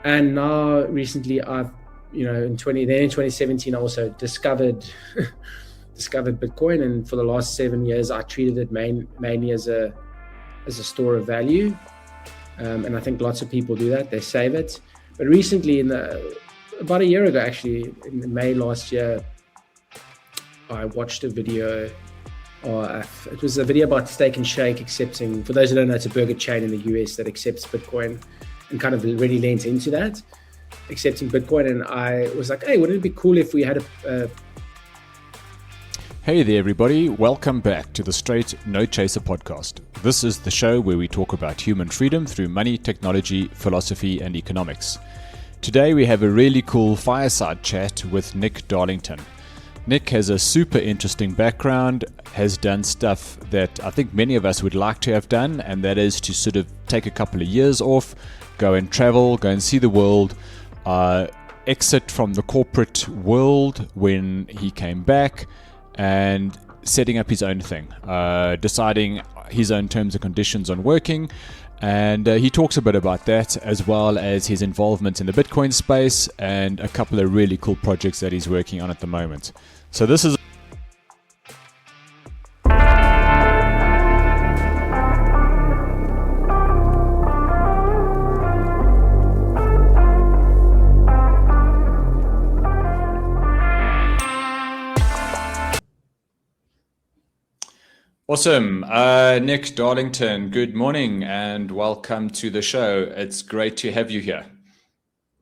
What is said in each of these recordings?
And now recently I've, in 2017, I also discovered Bitcoin. And for the last 7 years, I treated it mainly as a store of value. And I think lots of people do that. They save it. But recently, about a year ago, actually, in May last year, I watched a video. It was a video about Steak and Shake accepting, for those who don't know, it's a burger chain in the US that accepts Bitcoin and kind of really leans into that, accepting Bitcoin. And I was like, hey, wouldn't it be cool if we had a Hey there, everybody. Welcome back to the Straight No Chaser podcast. This is the show where we talk about human freedom through money, technology, philosophy, and economics. Today, we have a really cool fireside chat with Nick Darlington. Nick has a super interesting background, has done stuff that I think many of us would like to have done, and that is to sort of take a couple of years off, go and travel, go and see the world, exit from the corporate world when he came back, and setting up his own thing, deciding his own terms and conditions on working. And he talks a bit about that, as well as his involvement in the Bitcoin space and a couple of really cool projects that he's working on at the moment. So this is awesome. Nick Darlington, good morning and welcome to the show. It's great to have you here.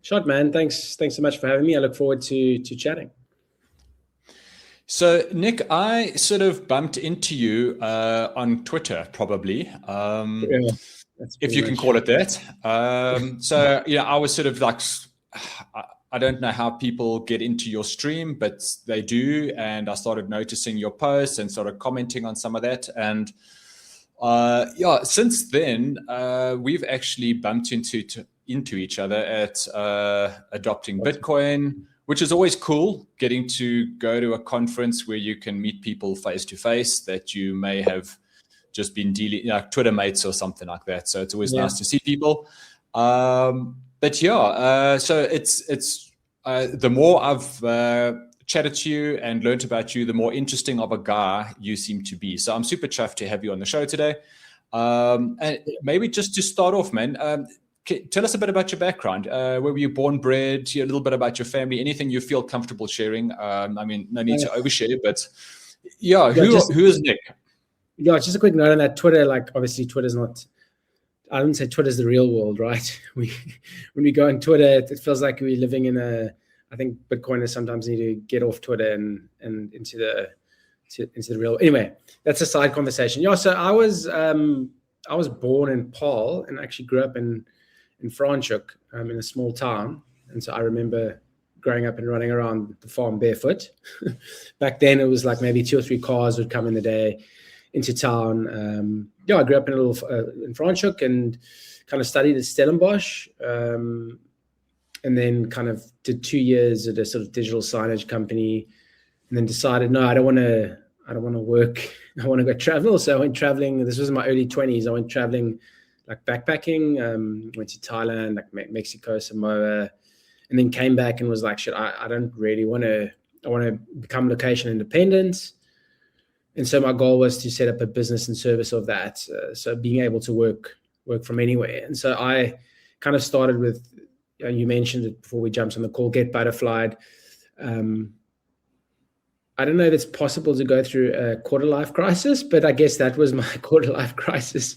shot, man. Thanks so much for having me. I look forward to chatting. So, Nick, I sort of bumped into you on Twitter, probably, if you can call it that. So, I was sort of like, I don't know how people get into your stream, but they do. And I started noticing your posts and sort of commenting on some of that. And since then, we've actually bumped into each other at adopting Bitcoin, which is always cool, getting to go to a conference where you can meet people face to face that you may have just been dealing, Twitter mates or something like that. So it's always nice to see people. So it's the more I've chatted to you and learned about you, the more interesting of a guy you seem to be. So I'm super chuffed to have you on the show today. And maybe just to start off, man, tell us a bit about your background. Where were you born, bred? A little bit about your family. Anything you feel comfortable sharing. No need to overshare, but who is Nick? Yeah, just a quick note on that. Twitter, obviously Twitter's not, I wouldn't say Twitter's the real world, right? When we go on Twitter, it feels like we're living in I think Bitcoiners sometimes need to get off Twitter and into the real. Anyway, that's a side conversation. Yeah, so I was born in Paarl and actually grew up in Franschhoek, in a small town. And so I remember growing up and running around the farm barefoot. Back then it was like maybe 2 or 3 cars would come in the day into town. I grew up in in Franschhoek and kind of studied at Stellenbosch, and then kind of did 2 years at a sort of digital signage company, and then decided, no, I don't want to work. I want to go travel. So I went traveling. This was in my early 20s. I went traveling, like backpacking, went to Thailand, like Mexico, Samoa, and then came back and was like, shit, I don't really want to, I want to become location independent. And so my goal was to set up a business in service of that. So being able to work from anywhere. And so I kind of started with, you mentioned it before we jumped on the call, get butterflied. I don't know if it's possible to go through a quarter life crisis, but I guess that was my quarter life crisis,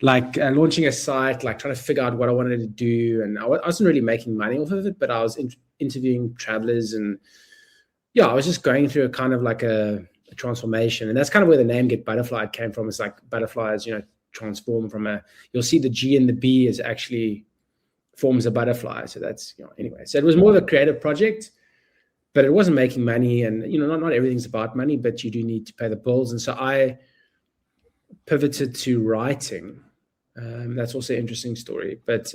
launching a site, trying to figure out what I wanted to do. And I wasn't really making money off of it, but I was interviewing travelers, and I was just going through a kind of like a transformation. And that's kind of where the name Get Butterflied came from. It's like butterflies, transform from you'll see the G and the B is actually forms a butterfly. So that's, anyway, so it was more of a creative project, but it wasn't making money. And, not everything's about money, but you do need to pay the bills. And so I pivoted to writing. That's also an interesting story. But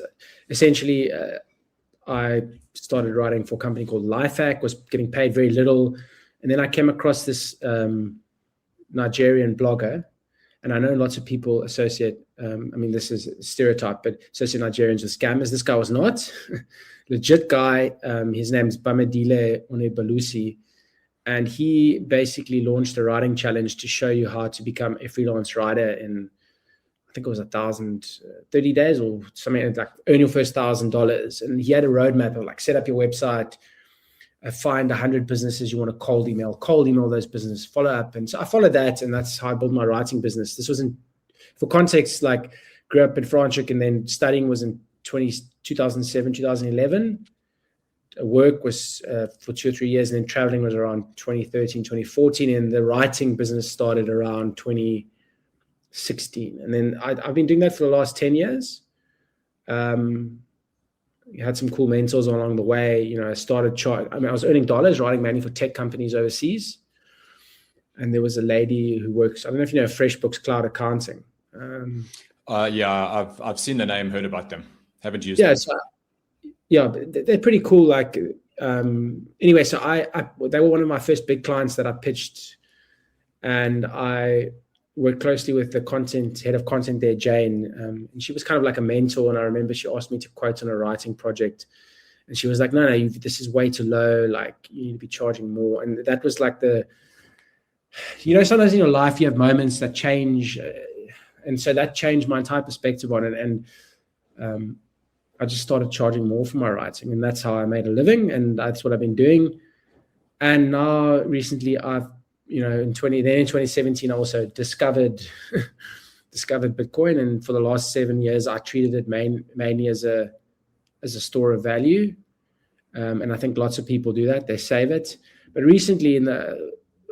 essentially, I started writing for a company called Lifehack, was getting paid very little. And then I came across this Nigerian blogger, And I know lots of people associate, this is a stereotype, but associate Nigerians with scammers. This guy was not. Legit guy. His name is Bamidele Onebalusi. And he basically launched a writing challenge to show you how to become a freelance writer in, I think it was 30 days or something, like earn your first $1,000. And he had a roadmap of like, set up your website, find 100 businesses you want to cold email those businesses, follow up. And so I followed that, and that's how I built my writing business. This wasn't, for context, like grew up in Franschhoek, and then studying was in 2007, 2011. Work was for 2 or 3 years, and then traveling was around 2013, 2014. And the writing business started around 2016. And then I've been doing that for the last 10 years. Had some cool mentors along the way. I started I was earning dollars writing mainly for tech companies overseas. And there was a lady who works, I don't know if you know FreshBooks Cloud Accounting. I've seen the name, heard about them. Haven't used them. So, they're pretty cool. Like, anyway, so they were one of my first big clients that I pitched, and I worked closely with the head of content there, Jane. And she was kind of like a mentor. And I remember she asked me to quote on a writing project, and she was like, no, this is way too low. Like, you need to be charging more. And that was like sometimes in your life you have moments that change. And so that changed my entire perspective on it. And I just started charging more for my writing, and that's how I made a living. And that's what I've been doing. And now recently in 2017, I also discovered Bitcoin. And for the last 7 years, I treated it mainly as a store of value. And I think lots of people do that. They save it. But recently,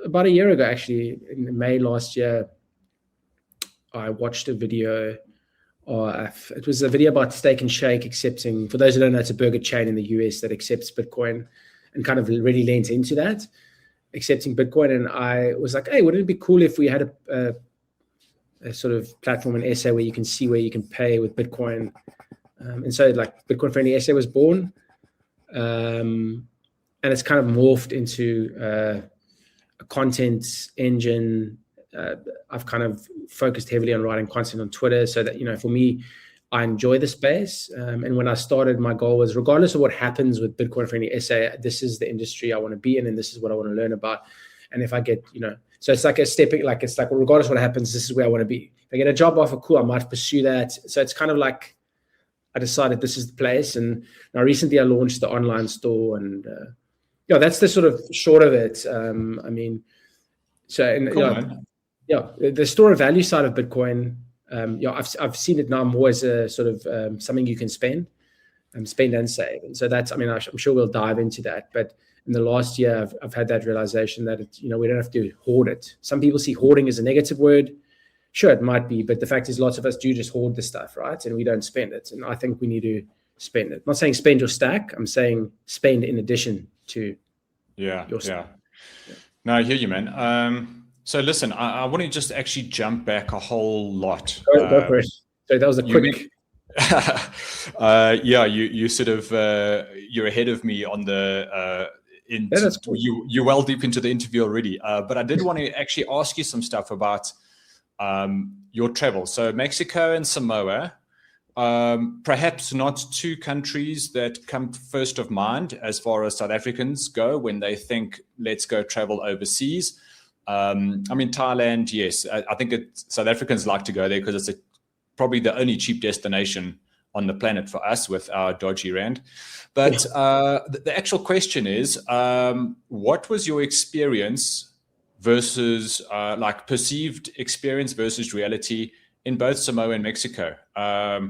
about a year ago, actually, in May last year, I watched a video. It was a video about Steak and Shake accepting, for those who don't know, it's a burger chain in the US that accepts Bitcoin, and kind of really leans into that, accepting Bitcoin. And I was like, hey, wouldn't it be cool if we had a sort of platform in SA where you can see where you can pay with Bitcoin? And so like Bitcoin Friendly SA was born. And it's kind of morphed into a content engine. I've kind of focused heavily on writing content on Twitter, so that, for me, I enjoy the space. And when I started, my goal was, regardless of what happens with Bitcoin Friendly SA, this is the industry I want to be in, and this is what I want to learn about. And if I get, so it's like regardless of what happens, this is where I want to be. If I get a job offer, cool, I might pursue that. So it's kind of like, I decided this is the place. And now recently I launched the online store, and that's the sort of short of it. The store of value side of Bitcoin, I've seen it now more as a sort of something you can spend and save. And so that's, I'm sure we'll dive into that. But in the last year, I've had that realization that we don't have to hoard it. Some people see hoarding as a negative word. Sure, it might be, but the fact is, lots of us do just hoard the stuff, right? And we don't spend it. And I think we need to spend it. I'm not saying spend your stack. I'm saying spend in addition to your stack. Yeah. No, I hear you, man. So listen, I want to just actually jump back a whole lot. Go for it. So that was a quick. You sort of you're ahead of me on the. That's cool. You're well deep into the interview already, but I did want to actually ask you some stuff about your travel. So Mexico and Samoa, perhaps not two countries that come first of mind as far as South Africans go when they think let's go travel overseas. Thailand, yes. I think South Africans like to go there because it's probably the only cheap destination on the planet for us with our dodgy rand. But the actual question is, what was your experience versus perceived experience versus reality in both Samoa and Mexico? Okay.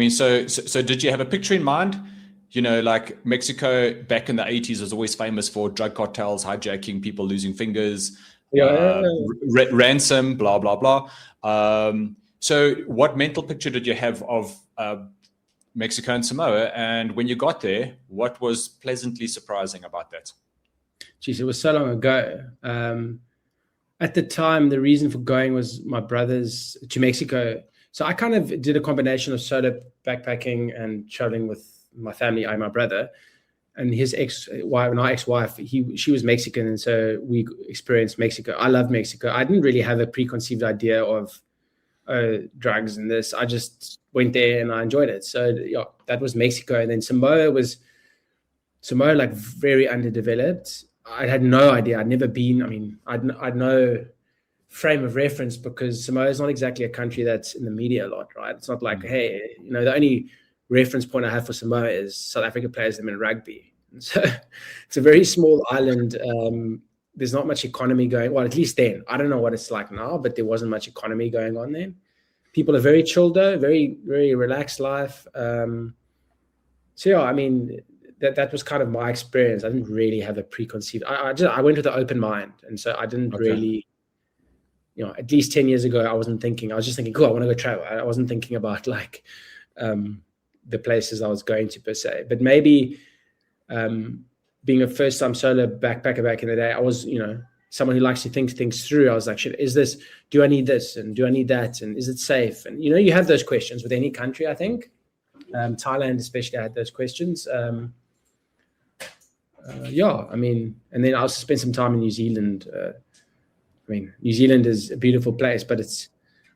So did you have a picture in mind? Like Mexico back in the 80s was always famous for drug cartels, hijacking, people losing fingers, ransom, blah, blah, blah. So what mental picture did you have of Mexico and Samoa? And when you got there, what was pleasantly surprising about that? Geez, it was so long ago. At the time, the reason for going was my brothers to Mexico. So I kind of did a combination of solo backpacking and traveling with my family, my brother. and his ex-wife, not ex-wife, she was Mexican, and so we experienced Mexico. I love Mexico. I didn't really have a preconceived idea of drugs and this. I just went there and I enjoyed it. So yeah, that was Mexico. And then Samoa, like very underdeveloped. I had no idea. I'd never been. I mean, I'd no frame of reference because Samoa is not exactly a country that's in the media a lot, right? It's not like, hey, the only reference point I have for Samoa is South Africa plays them in rugby. And so it's a very small island. There's not much economy going. Well, at least then. I don't know what it's like now, but there wasn't much economy going on then. People are very chilled though, very, very relaxed life. So yeah, I mean, that was kind of my experience. I didn't really have a preconceived. I went with an open mind, and so I didn't really. At least 10 years ago, I wasn't thinking. I was just thinking, cool, I want to go travel. I wasn't thinking about like the places I was going to per se. But maybe being a first-time solo backpacker back in the day, I was, someone who likes to think things through. I was like, do I need this? And do I need that? And is it safe? And, you have those questions with any country, I think. Thailand especially, I had those questions. And then I also spent some time in New Zealand. New Zealand is a beautiful place, but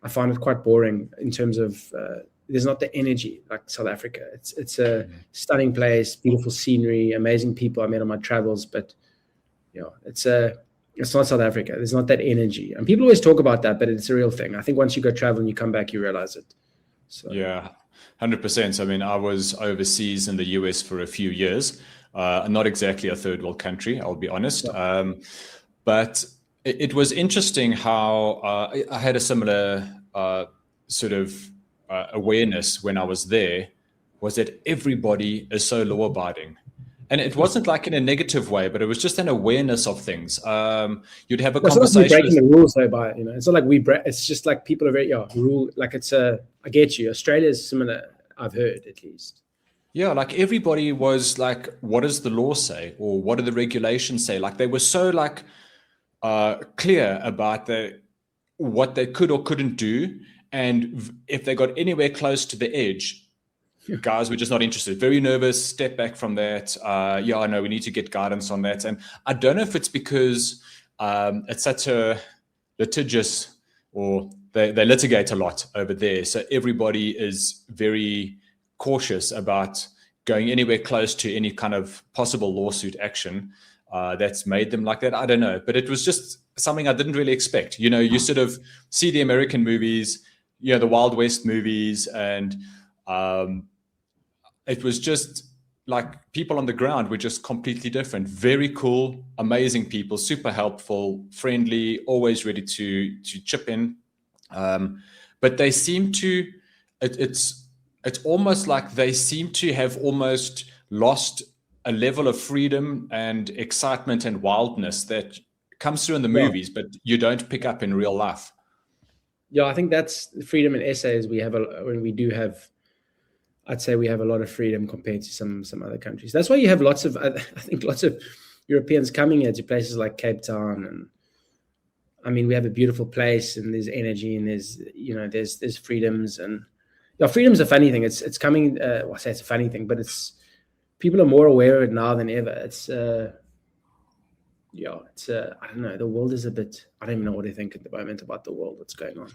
I find it quite boring in terms of there's not the energy like South Africa. It's a stunning place, beautiful scenery, amazing people I met on my travels, but it's not South Africa. There's not that energy, and people always talk about that, but it's a real thing. I think once you go travel and you come back, you realize it. So. Yeah, 100%. I mean, I was overseas in the US for a few years, not exactly a third world country, I'll be honest, but. It was interesting how I had a similar sort of awareness when I was there, was that everybody is so law-abiding. And it wasn't like in a negative way, but it was just an awareness of things. You'd have a conversation. It's not like we're breaking the rules, though, it's not like it's just like people are very, rule, like I get you. Australia is similar, I've heard at least. Yeah, like everybody was like, what does the law say? Or what do the regulations say? Like they were so like, clear about what they could or couldn't do, and if they got anywhere close to the edge, guys were just not interested. Very nervous, step back from that. I know we need to get guidance on that. And I don't know if it's because it's such a litigious, or they litigate a lot over there, so everybody is very cautious about going anywhere close to any kind of possible lawsuit action. That's made them like that. I don't know, but it was just something I didn't really expect. You sort of see the American movies, the Wild West movies, and it was just like people on the ground were just completely different. Very cool, amazing people, super helpful, friendly, always ready to chip in. But they seem to, it's almost like they seem to have almost lost a level of freedom and excitement and wildness that comes through in the movies, but you don't pick up in real life. Yeah, I think that's the freedom in SA is I'd say we have a lot of freedom compared to some other countries. That's why you have lots of Europeans coming here to places like Cape Town. And I mean, we have a beautiful place and there's energy and there's freedoms. And freedom's a funny thing. It's coming, I say it's a funny thing, but people are more aware of it now than ever. I don't know. The world is I don't even know what to think at the moment about the world, what's going on.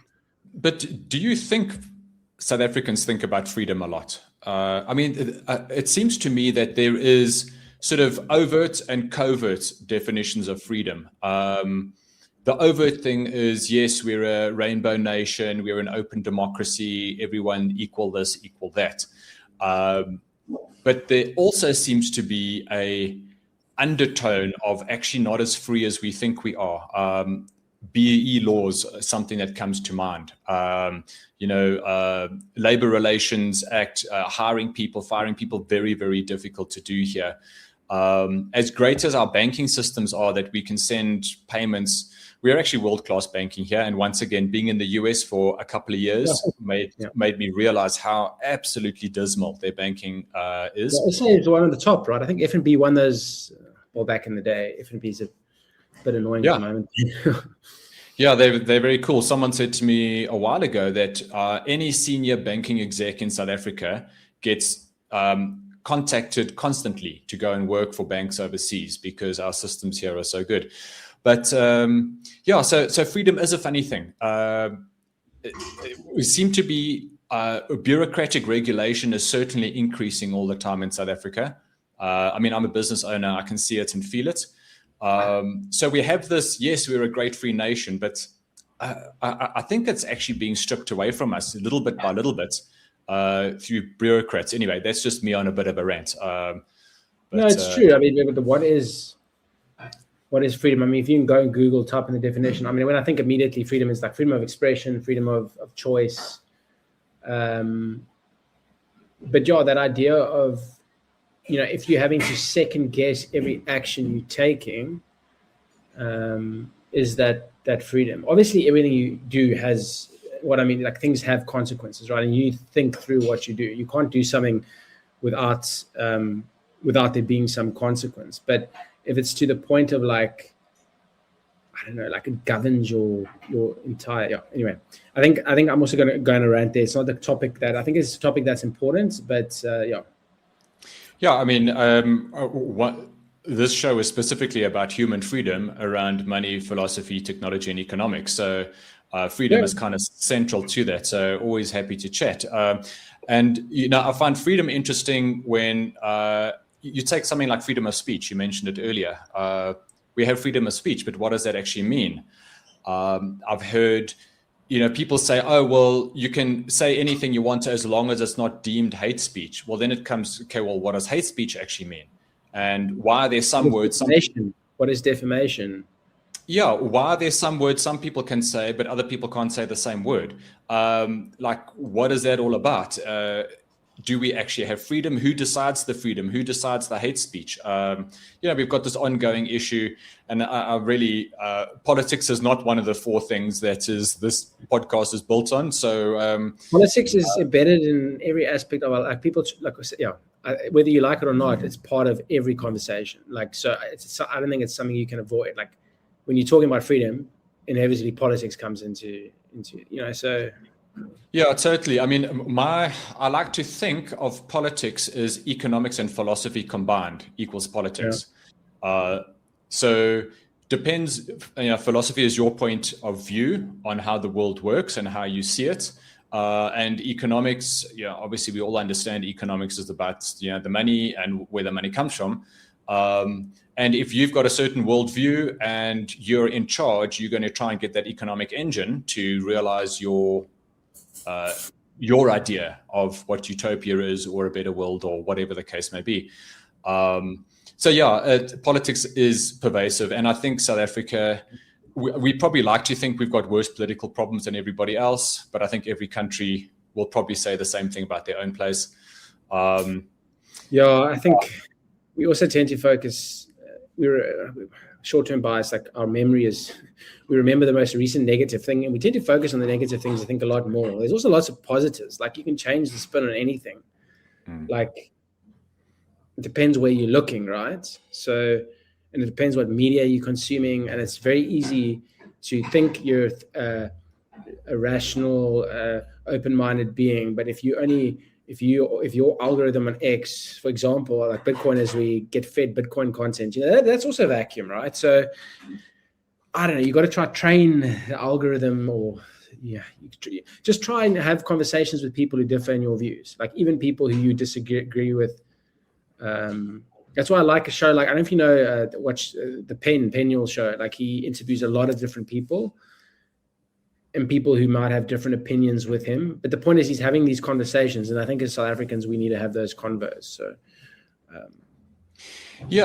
But do you think South Africans think about freedom a lot? It seems to me that there is sort of overt and covert definitions of freedom. The overt thing is, yes, we're a rainbow nation, we're an open democracy, everyone equal this, equal that. But there also seems to be a undertone of actually not as free as we think we are. BEE laws, something that comes to mind. Labor Relations Act, hiring people, firing people, very, very difficult to do here. As great as our banking systems are that we can send payments, we are actually world-class banking here. And once again, being in the US for a couple of years made me realize how absolutely dismal their banking is. Yeah, SA is one of the top, right? I think F&B won those back in the day. F&B is a bit annoying at the moment. Yeah, they're very cool. Someone said to me a while ago that any senior banking exec in South Africa gets contacted constantly to go and work for banks overseas because our systems here are so good. But so freedom is a funny thing. We seem to be bureaucratic regulation is certainly increasing all the time in South Africa. I'm a business owner. I can see it and feel it. So we have this, yes, we're a great free nation, but I think it's actually being stripped away from us little bit by little bit through bureaucrats. Anyway, that's just me on a bit of a rant. No, it's true. What is freedom? If you can go and Google, type in the definition. When I think immediately freedom is like freedom of expression, freedom of choice. But that idea of, if you're having to second guess every action you're taking, is that freedom? Obviously, everything you do has things have consequences, right? And you think through what you do. You can't do something without there being some consequence. But if it's to the point of it governs your entire, anyway, I think I'm also going to go on a rant there. It's not the topic that I think it's a topic that's important, but this show is specifically about human freedom around money, philosophy, technology, and economics. So freedom is kind of central to that. So always happy to chat. And I find freedom interesting when you take something like freedom of speech. You mentioned it earlier. We have freedom of speech, but what does that actually mean? I've heard, people say, oh, well, you can say anything you want to as long as it's not deemed hate speech. Well, then it comes, okay, well, what does hate speech actually mean? And why are there some words? What is defamation? Yeah, why are there some words some people can say, but other people can't say the same word? What is that all about? Do we actually have freedom? Who decides the freedom? Who decides the hate speech? We've got this ongoing issue, and I really politics is not one of the four things that this podcast is built on. So politics is embedded in every aspect of our life. People, whether you like it or not, it's part of every conversation. I don't think it's something you can avoid. When you're talking about freedom, inevitably politics comes into so. Yeah, totally. I like to think of politics as economics and philosophy combined equals politics. Yeah. So depends, philosophy is your point of view on how the world works and how you see it. And economics, obviously we all understand economics is about, the money and where the money comes from. And if you've got a certain worldview and you're in charge, you're going to try and get that economic engine to realize your idea of what utopia is, or a better world, or whatever the case may be. Politics is pervasive. And I think South Africa, we probably like to think we've got worse political problems than everybody else, but I think every country will probably say the same thing about their own place. I think we also tend to focus, we're short-term bias, our memory is, we remember the most recent negative thing, and we tend to focus on the negative things, I think, a lot more. There's also lots of positives. You can change the spin on anything. It depends where you're looking, right? So, and it depends what media you're consuming, and it's very easy to think you're a rational, open-minded being, but if your algorithm on X, for example, like Bitcoiners, we get fed Bitcoin content, that's also a vacuum, right? So I don't know, you got to train the algorithm, or just try and have conversations with people who differ in your views, even people who you disagree with. That's why I like a show I don't know if you know, watch the Penuel show. He interviews a lot of different people, and people who might have different opinions with him. But the point is, he's having these conversations, and I think as South Africans, we need to have those convos. So,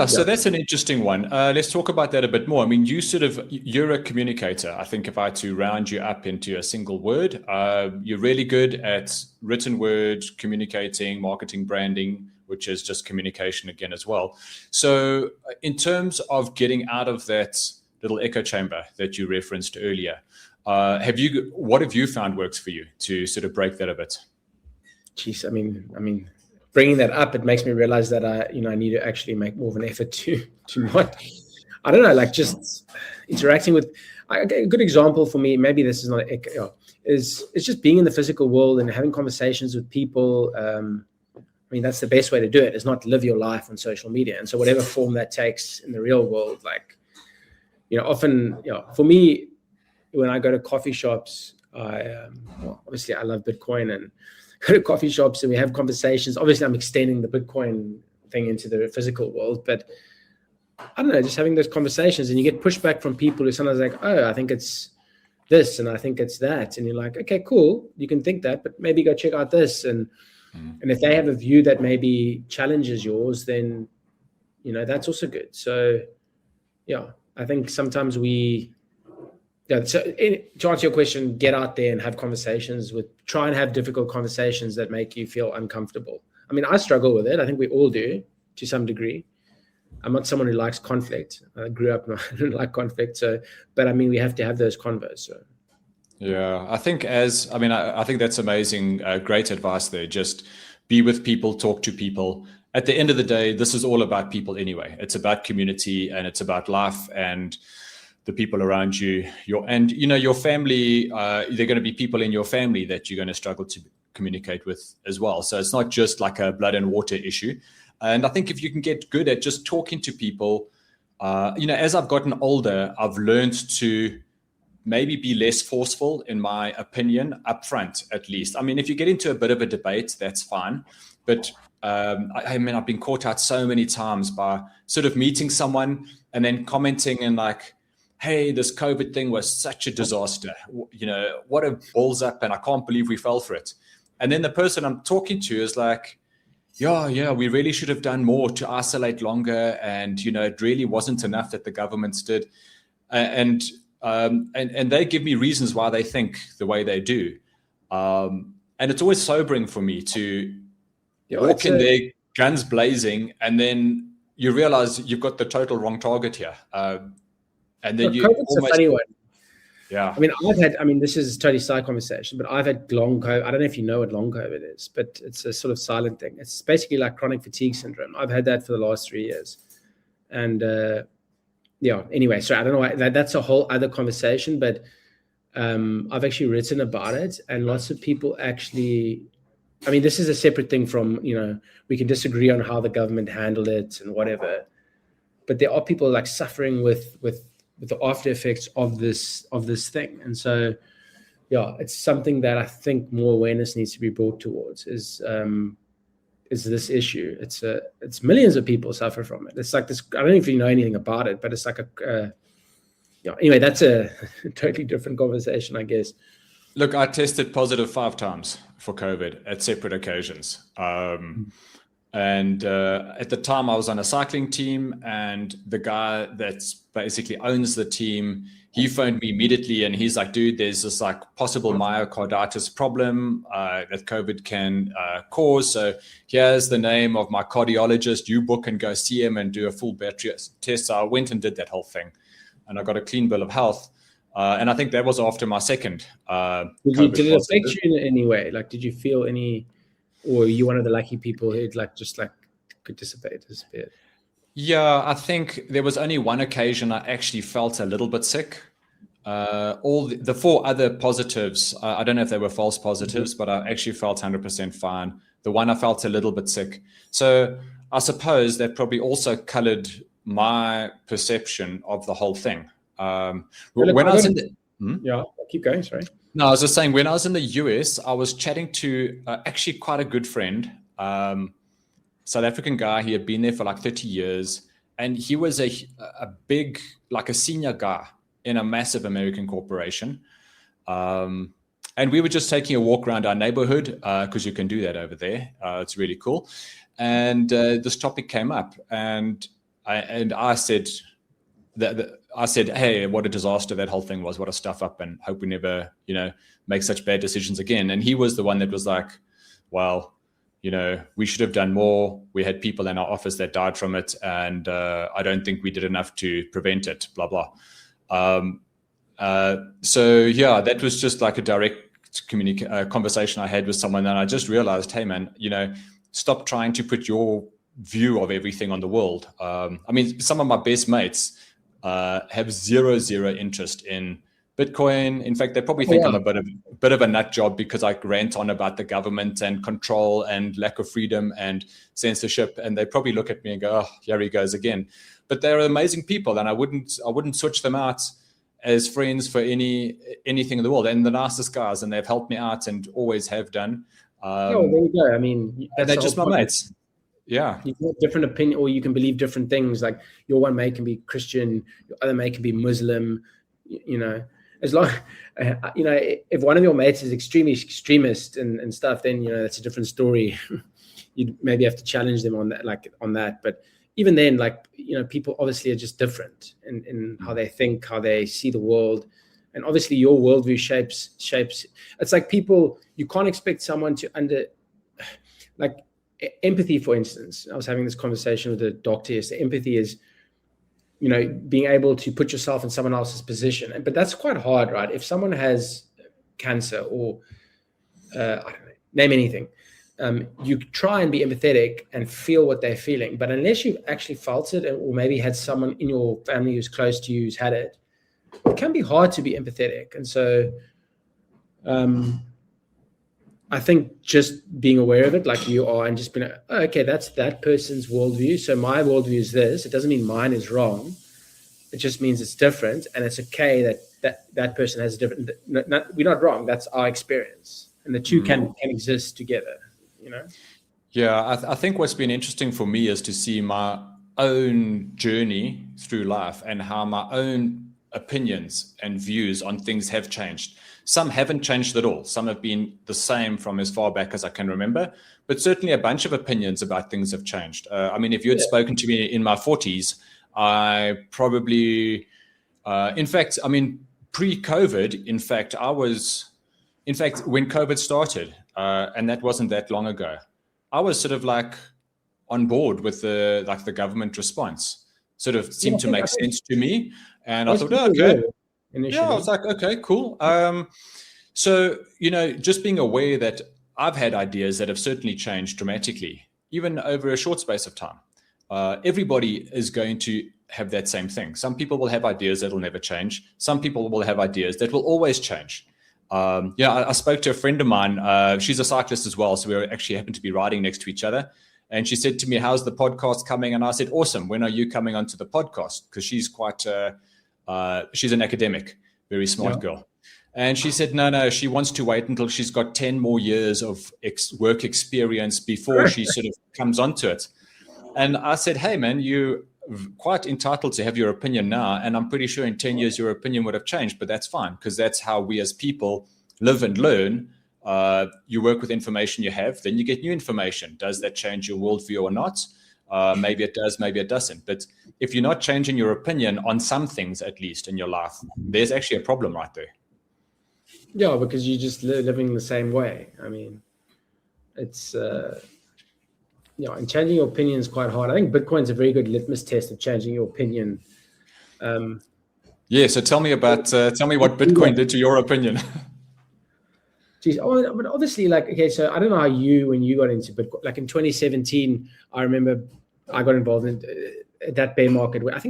so that's an interesting one. Let's talk about that a bit more. You're a communicator. I think if I had to round you up into a single word, you're really good at written word, communicating, marketing, branding, which is just communication again as well. So in terms of getting out of that little echo chamber that you referenced earlier, what have you found works for you to sort of break that a bit? Jeez, bringing that up, it makes me realize that I need to actually make more of an effort to not, I don't know, just interacting with. A good example for me, maybe this is not is just being in the physical world and having conversations with people mean, that's the best way to do it, is not live your life on social media. And so whatever form that takes in the real world, like, often, for me, when I go to coffee shops, obviously I love Bitcoin, and go to coffee shops and we have conversations. Obviously I'm extending the Bitcoin thing into the physical world, but I don't know, just having those conversations, and you get pushback from people who sometimes like, oh, I think it's this and I think it's that. And you're like, okay, cool. You can think that, but maybe go check out this. And if they have a view that maybe challenges yours, then, that's also good. So yeah, I think sometimes to answer your question, get out there and have conversations try and have difficult conversations that make you feel uncomfortable. I mean, I struggle with it. I think we all do to some degree. I'm not someone who likes conflict. I grew up, I don't like conflict. But I mean, we have to have those convos. So. Yeah, I think I think that's amazing. Great advice there. Just be with people, talk to people. At the end of the day, this is all about people anyway. It's about community, and it's about life and the people around you. Your family, there are going to be people in your family that you're going to struggle to communicate with as well. So it's not just like a blood and water issue. And I think if you can get good at just talking to people, as I've gotten older, I've learned to maybe be less forceful in my opinion up front, at least. I mean, if you get into a bit of a debate, that's fine. But I've been caught out so many times by sort of meeting someone and then commenting and like, hey, this COVID thing was such a disaster. What a balls up, and I can't believe we fell for it. And then the person I'm talking to is like, yeah, we really should have done more to isolate longer. And, it really wasn't enough that the governments did. And they give me reasons why they think the way they do. And it's always sobering for me to walk in there, guns blazing, and then you realize you've got the total wrong target here. And then COVID's a funny one. Yeah. I mean, this is a totally side conversation, but I've had long COVID. I don't know if you know what long COVID is, but it's a sort of silent thing. It's basically like chronic fatigue syndrome. I've had that for the last 3 years. And anyway, so I don't know why, that's a whole other conversation, but I've actually written about it, and lots of people actually, I mean, this is a separate thing from, we can disagree on how the government handled it and whatever, but there are people like suffering with the after effects of this thing. And so, it's something that I think more awareness needs to be brought towards is this issue. It's millions of people suffer from it. It's like this, I don't know if you know anything about it, but it's like anyway, that's a totally different conversation, I guess. Look, I tested positive 5 times for COVID at separate occasions. And at the time I was on a cycling team, and the guy that's basically owns the team, he phoned me immediately and he's like, dude, there's this like possible myocarditis problem that COVID can cause. So here's the name of my cardiologist. You book and go see him and do a full battery test. So I went and did that whole thing, and I got a clean bill of health. And I think that was after my second. Did it affect you in any way? Like, did you feel any, or were you one of the lucky people who'd could dissipate a bit? Yeah, I think there was only one occasion I actually felt a little bit sick. All the 4 other positives, I don't know if they were false positives, but I actually felt 100% fine. The one I felt a little bit sick. So I suppose that probably also colored my perception of the whole thing. Yeah, keep going, sorry. No, I was just saying, when I was in the US, I was chatting to actually quite a good friend, South African guy. He had been there for like 30 years, and he was a big, like a senior guy in a massive American corporation. And we were just taking a walk around our neighborhood because you can do that over there. It's really cool. And this topic came up, and I said hey, what a disaster that whole thing was, what a stuff up, and hope we never, make such bad decisions again. And he was the one that was like, well, we should have done more. We had people in our office that died from it, and I don't think we did enough to prevent it, blah, blah. So yeah, that was just like a direct conversation I had with someone. And I just realized, hey man, stop trying to put your view of everything on the world. I mean, some of my best mates have zero interest in Bitcoin. In fact, they probably think I'm a bit of a nut job because I rant on about the government and control and lack of freedom and censorship, and they probably look at me and go, "Oh, here he goes again." But they're amazing people, and I wouldn't switch them out as friends for anything in the world. And the nicest guys, and they've helped me out and always have done. There you go. I mean, and they're just my mates. Yeah, you can have different opinion, or you can believe different things. Like your one mate can be Christian, your other mate can be Muslim. You know, as long if one of your mates is extremist and stuff, then that's a different story. You'd maybe have to challenge them on that. But even then, people obviously are just different in how they think, how they see the world, and obviously your worldview shapes. It's like people, you can't expect someone to empathy, for instance. I was having this conversation with a doctor yesterday. Empathy is, being able to put yourself in someone else's position. But that's quite hard, right? If someone has cancer or, I don't know, name anything, you try and be empathetic and feel what they're feeling. But unless you've actually felt it, or maybe had someone in your family who's close to you who's had it, it can be hard to be empathetic. And so, I think just being aware of it like you are, and just being like, oh, okay, that's that person's worldview. So my worldview is this. It doesn't mean mine is wrong. It just means it's different. And it's okay that person has a different, we're not wrong. That's our experience. And the two can exist together, Yeah, I think what's been interesting for me is to see my own journey through life and how my own opinions and views on things have changed. Some haven't changed at all. Some have been the same from as far back as I can remember, but certainly a bunch of opinions about things have changed. If you had spoken to me in my 40s, I probably, pre-COVID, when COVID started, and that wasn't that long ago, I was sort of like on board with the government response. Sort of seemed to make sense to me. And I thought, okay. Initially. Yeah, I was like, okay, cool. So, just being aware that I've had ideas that have certainly changed dramatically, even over a short space of time. Everybody is going to have that same thing. Some people will have ideas that will never change. Some people will have ideas that will always change. I spoke to a friend of mine. She's a cyclist as well. So we actually happen to be riding next to each other. And she said to me, how's the podcast coming? And I said, awesome. When are you coming onto the podcast? Because she's quite... she's an academic, very smart girl. And she said, no, she wants to wait until she's got 10 more years of work experience before she sort of comes onto it. And I said, hey, man, you're quite entitled to have your opinion now. And I'm pretty sure in 10 years, your opinion would have changed, but that's fine because that's how we as people live and learn. You work with information you have, then you get new information. Does that change your worldview or not? Maybe it does, maybe it doesn't. But if you're not changing your opinion on some things, at least in your life, there's actually a problem right there. Yeah, because you're just living the same way. I mean, it's, and changing your opinion is quite hard. I think Bitcoin's a very good litmus test of changing your opinion. So tell me what Bitcoin did to your opinion. Geez, but obviously, so I don't know how when you got into Bitcoin, like in 2017, I remember I got involved in that bear market where I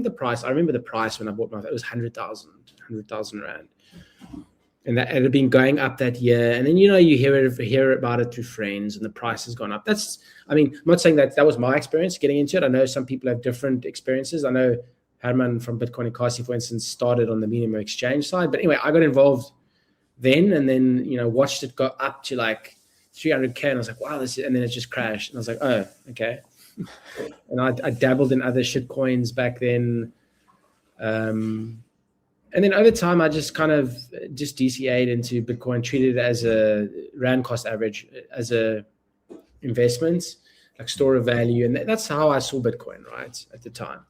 remember the price when I bought it was 100,000 Rand. And that it had been going up that year. And then, you hear about it through friends and the price has gone up. I'm not saying that was my experience getting into it. I know some people have different experiences. I know Herman from Bitcoin and Kasi, for instance, started on the minimum exchange side. But anyway, I got involved then and then, watched it go up to like 300K. And I was like, wow, and then it just crashed. And I was like, oh, okay. And I dabbled in other shit coins back then. And then over time, I just kind of just DCA'd into Bitcoin, treated it as a Rand cost average, as a investment, like store of value. And that's how I saw Bitcoin, right, at the time.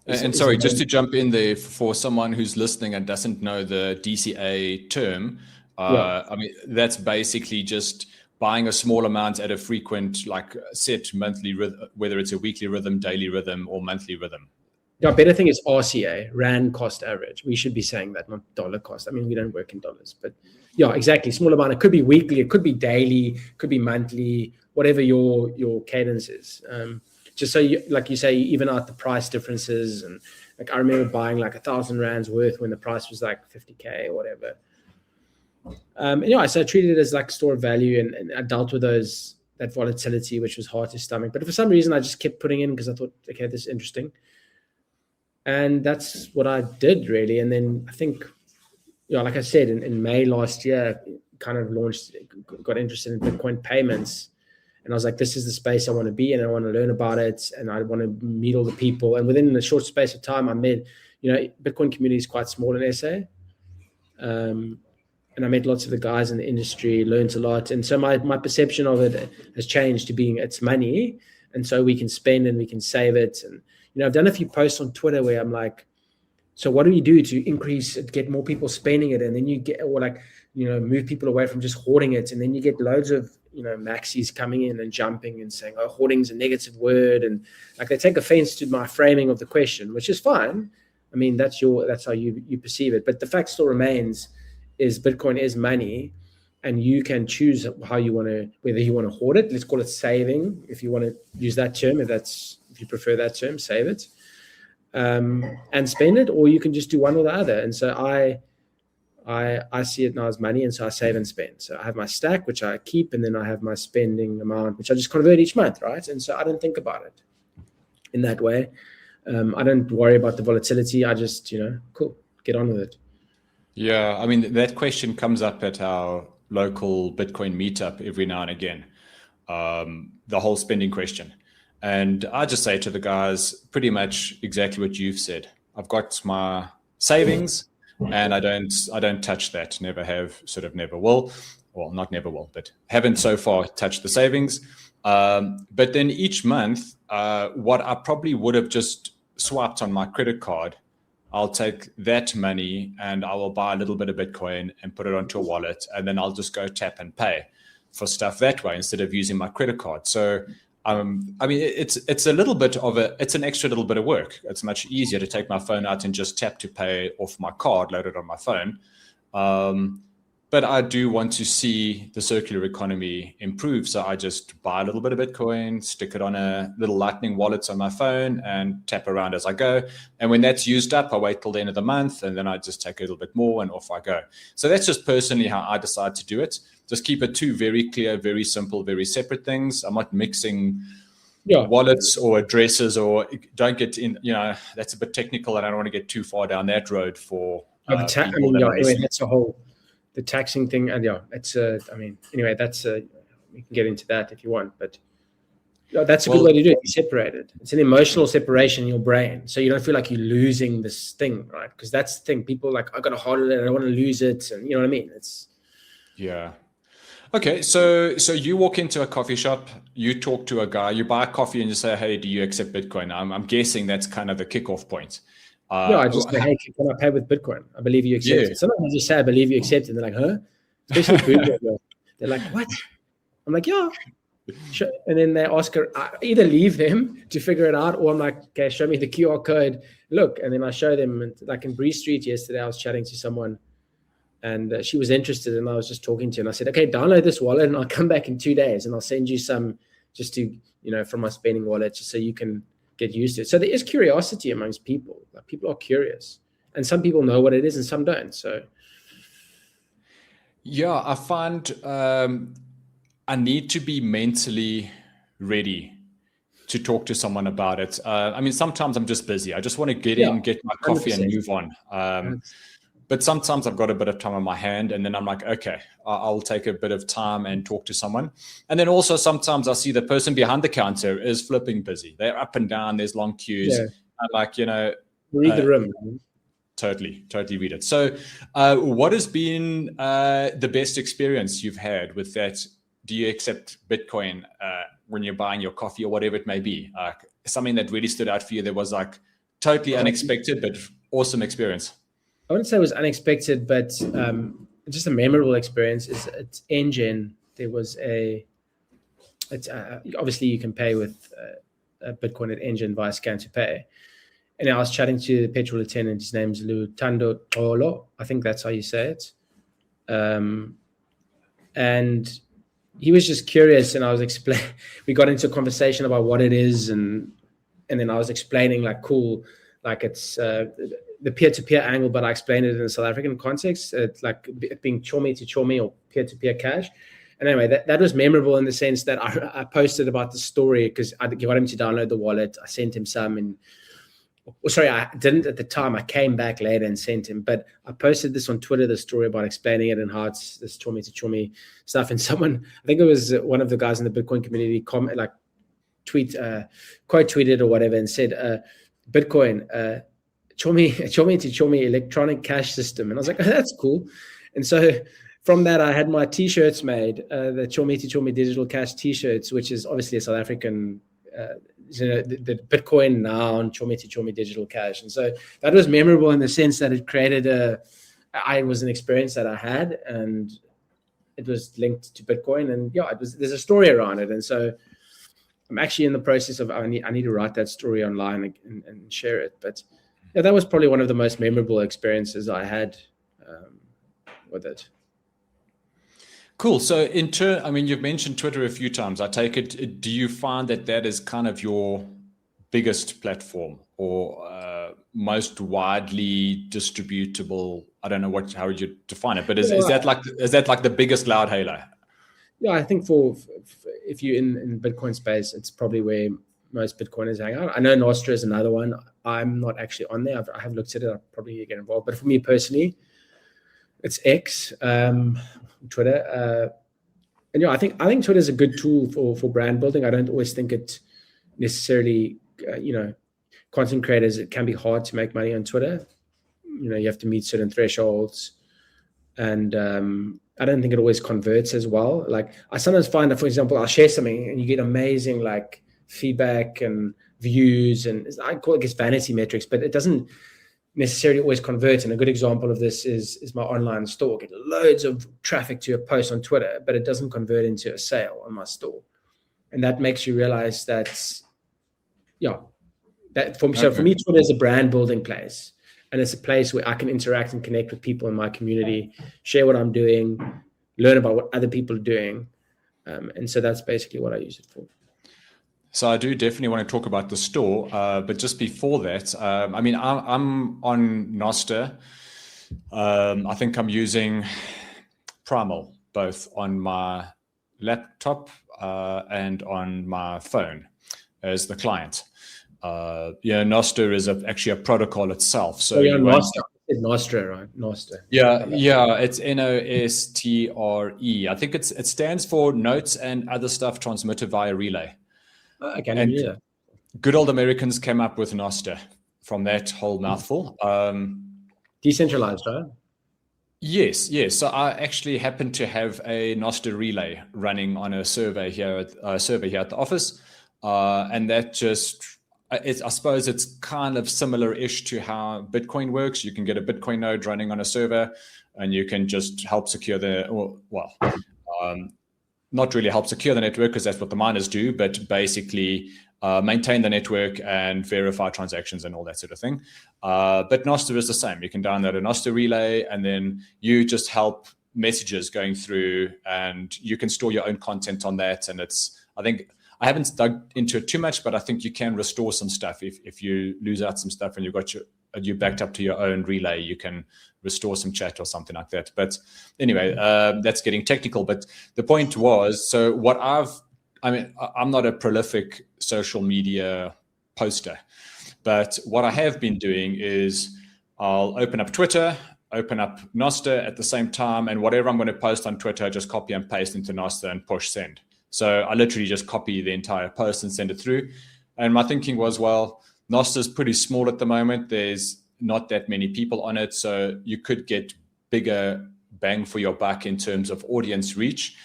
And sorry, just to jump in there for someone who's listening and doesn't know the DCA term, that's basically just buying a small amount at a frequent, like set monthly rhythm, whether it's a weekly rhythm, daily rhythm, or monthly rhythm. Yeah, better thing is RCA, Rand cost average. We should be saying that, not dollar cost. we don't work in dollars, but yeah, exactly. Small amount. It could be weekly, it could be daily, it could be monthly, whatever your cadence is. Just so you, like you say, you even out the price differences and Like I remember buying like 1,000 rands worth when the price was like 50K or whatever. So I treated it as like store of value, and I dealt with that volatility, which was hard to stomach. But for some reason, I just kept putting in because I thought, okay, this is interesting. And that's what I did really. And then I think, like I said, in May last year, kind of got interested in Bitcoin payments. And I was like, this is the space I want to be in. I want to learn about it, and I want to meet all the people. And within a short space of time, I met, Bitcoin community is quite small in SA. And I met lots of the guys in the industry, learned a lot. And so my perception of it has changed to being it's money. And so we can spend and we can save it. And, I've done a few posts on Twitter where I'm like, so what do we do to increase it, get more people spending it? And then you get, move people away from just hoarding it. And then you get loads of, maxis coming in and jumping and saying, oh, hoarding's a negative word. And like they take offense to my framing of the question, which is fine. I mean, that's how you perceive it. But the fact still remains is Bitcoin is money, and you can choose how you want to, whether you want to hoard it, let's call it saving, if you want to use that term, if you prefer that term, save it, and spend it, or you can just do one or the other. And so I see it now as money, and so I save and spend. So I have my stack, which I keep, and then I have my spending amount, which I just convert each month, right? And so I don't think about it in that way. I don't worry about the volatility. I just, cool, get on with it. Yeah, I mean, that question comes up at our local Bitcoin meetup every now and again, the whole spending question. And I just say to the guys pretty much exactly what you've said. I've got my savings and I don't touch that, never have, sort of never will. Well, not never will, but haven't so far touched the savings. But then each month, what I probably would have just swiped on my credit card, I'll take that money and I will buy a little bit of Bitcoin and put it onto a wallet. And then I'll just go tap and pay for stuff that way instead of using my credit card. So, I mean, it's a little bit of it's an extra little bit of work. It's much easier to take my phone out and just tap to pay off my card loaded on my phone. But I do want to see the circular economy improve. So I just buy a little bit of Bitcoin, stick it on a little Lightning wallet on my phone and tap around as I go. And when that's used up, I wait till the end of the month and then I just take a little bit more and off I go. So that's just personally how I decide to do it. Just keep it two very clear, very simple, very separate things. I'm not mixing wallets or addresses, or don't get in, that's a bit technical and I don't want to get too far down that road for that's a whole... The taxing thing, and it's anyway, that's we can get into that if you want, but that's a good way to do it. You separate it. It's an emotional separation in your brain, so you don't feel like you're losing this thing, right? Because that's the thing. People are like, I got to hold it, and I don't want to lose it, and you know what I mean. Okay, so you walk into a coffee shop, you talk to a guy, you buy a coffee, and you say, "Hey, do you accept Bitcoin?" I'm guessing that's kind of the kickoff point. I just say, hey, can I pay with Bitcoin? I believe you accept it. Sometimes I just say, I believe you accept it. And they're like, huh? Especially they're like, what? I'm like, yeah. Sure. And then they ask her, I either leave them to figure it out, or I'm like, okay, show me the QR code. Look. And then I show them. And like in Bree Street yesterday, I was chatting to someone and she was interested, and I was just talking to her. And I said, okay, download this wallet and I'll come back in 2 days and I'll send you some just to, from my spending wallet, just so you can get used to it. So there is curiosity amongst people. Like people are curious, and some people know what it is and some don't. So I find I need to be mentally ready to talk to someone about it. Sometimes I'm just busy. I just want to get in, get my coffee 100%. And move on. But sometimes I've got a bit of time on my hand, and then I'm like, okay, I'll take a bit of time and talk to someone. And then also sometimes I see the person behind the counter is flipping busy. They're up and down. There's long queues. Yeah. I'm like, read the room. Totally read it. So what has been the best experience you've had with that? Do you accept Bitcoin when you're buying your coffee or whatever it may be? Something that really stood out for you that was like totally unexpected, but awesome experience. I wouldn't say it was unexpected, but just a memorable experience is at Engine. There was obviously you can pay with Bitcoin at Engine via scan to pay. And I was chatting to the petrol attendant. His name's Lutando Tolo. I think that's how you say it. And he was just curious, and I was we got into a conversation about what it is, and then I was explaining like, cool, like it's the peer-to-peer angle, but I explained it in a South African context, like it being chorme to chorme or peer-to-peer cash. And anyway, that was memorable in the sense that I posted about the story because I got him to download the wallet. I sent him some, and sorry, I didn't at the time. I came back later and sent him, but I posted this on Twitter, the story about explaining it and how it's this chorme to chorme stuff. And someone, I think it was one of the guys in the Bitcoin community, quote tweeted or whatever, and said, Bitcoin, chorme to chorme electronic cash system. And I was like, oh, that's cool. And so from that, I had my T-shirts made, the chorme to chorme digital cash T-shirts, which is obviously a South African, the Bitcoin now chorme to chorme digital cash. And so that was memorable in the sense that it created it was an experience that I had, and it was linked to Bitcoin. And yeah, there's a story around it. And so I'm actually in the process of, I need to write that story online and share it. But yeah, that was probably one of the most memorable experiences I had with it. Cool. So you've mentioned Twitter a few times. I take it, do you find that is kind of your biggest platform or most widely distributable? I don't know how would you define it, but is that like the biggest loud halo? Yeah, I think for if you're in Bitcoin space, it's probably where most Bitcoiners hang out. I know Nostra is another one. I'm not actually on there. I have looked at it. I'll probably get involved. But for me personally, it's X, Twitter. And yeah, I think Twitter is a good tool for brand building. I don't always think it necessarily, content creators, it can be hard to make money on Twitter. You have to meet certain thresholds. And I don't think it always converts as well. Like I sometimes find that, for example, I'll share something and you get amazing like feedback and views, and I call it vanity metrics, but it doesn't necessarily always convert. And a good example of this is my online store. I get loads of traffic to a post on Twitter, but it doesn't convert into a sale on my store. And that makes you realize that for me, Twitter is a brand building place. And it's a place where I can interact and connect with people in my community, share what I'm doing, learn about what other people are doing. And so that's basically what I use it for. So I do definitely want to talk about the store. But just before that, I'm on Nostr. I think I'm using Primal, both on my laptop and on my phone as the client. Nostr is actually a protocol itself. So Nostra, right? Nostra. Yeah, it's Nostre. I think it stands for notes and other stuff transmitted via relay. Okay, good old Americans came up with Nostr from that whole mouthful. Decentralized, right? Yes. So I actually happen to have a Nostr relay running on a server here at the office, and that just. I suppose it's kind of similar-ish to how Bitcoin works. You can get a Bitcoin node running on a server, and you can just help secure not really help secure the network because that's what the miners do, but basically maintain the network and verify transactions and all that sort of thing. But Nostr is the same. You can download a Nostr relay, and then you just help messages going through, and you can store your own content on that. And I haven't dug into it too much, but I think you can restore some stuff. If you lose out some stuff and you backed up to your own relay, you can restore some chat or something like that. But anyway, that's getting technical. But the point was, so I'm not a prolific social media poster, but what I have been doing is I'll open up Twitter, open up Nostr at the same time, and whatever I'm going to post on Twitter, I just copy and paste into Nostr and push send. So I literally just copy the entire post and send it through. And my thinking was, well, Nostr is pretty small at the moment. There's not that many people on it. So you could get bigger bang for your buck in terms of audience reach.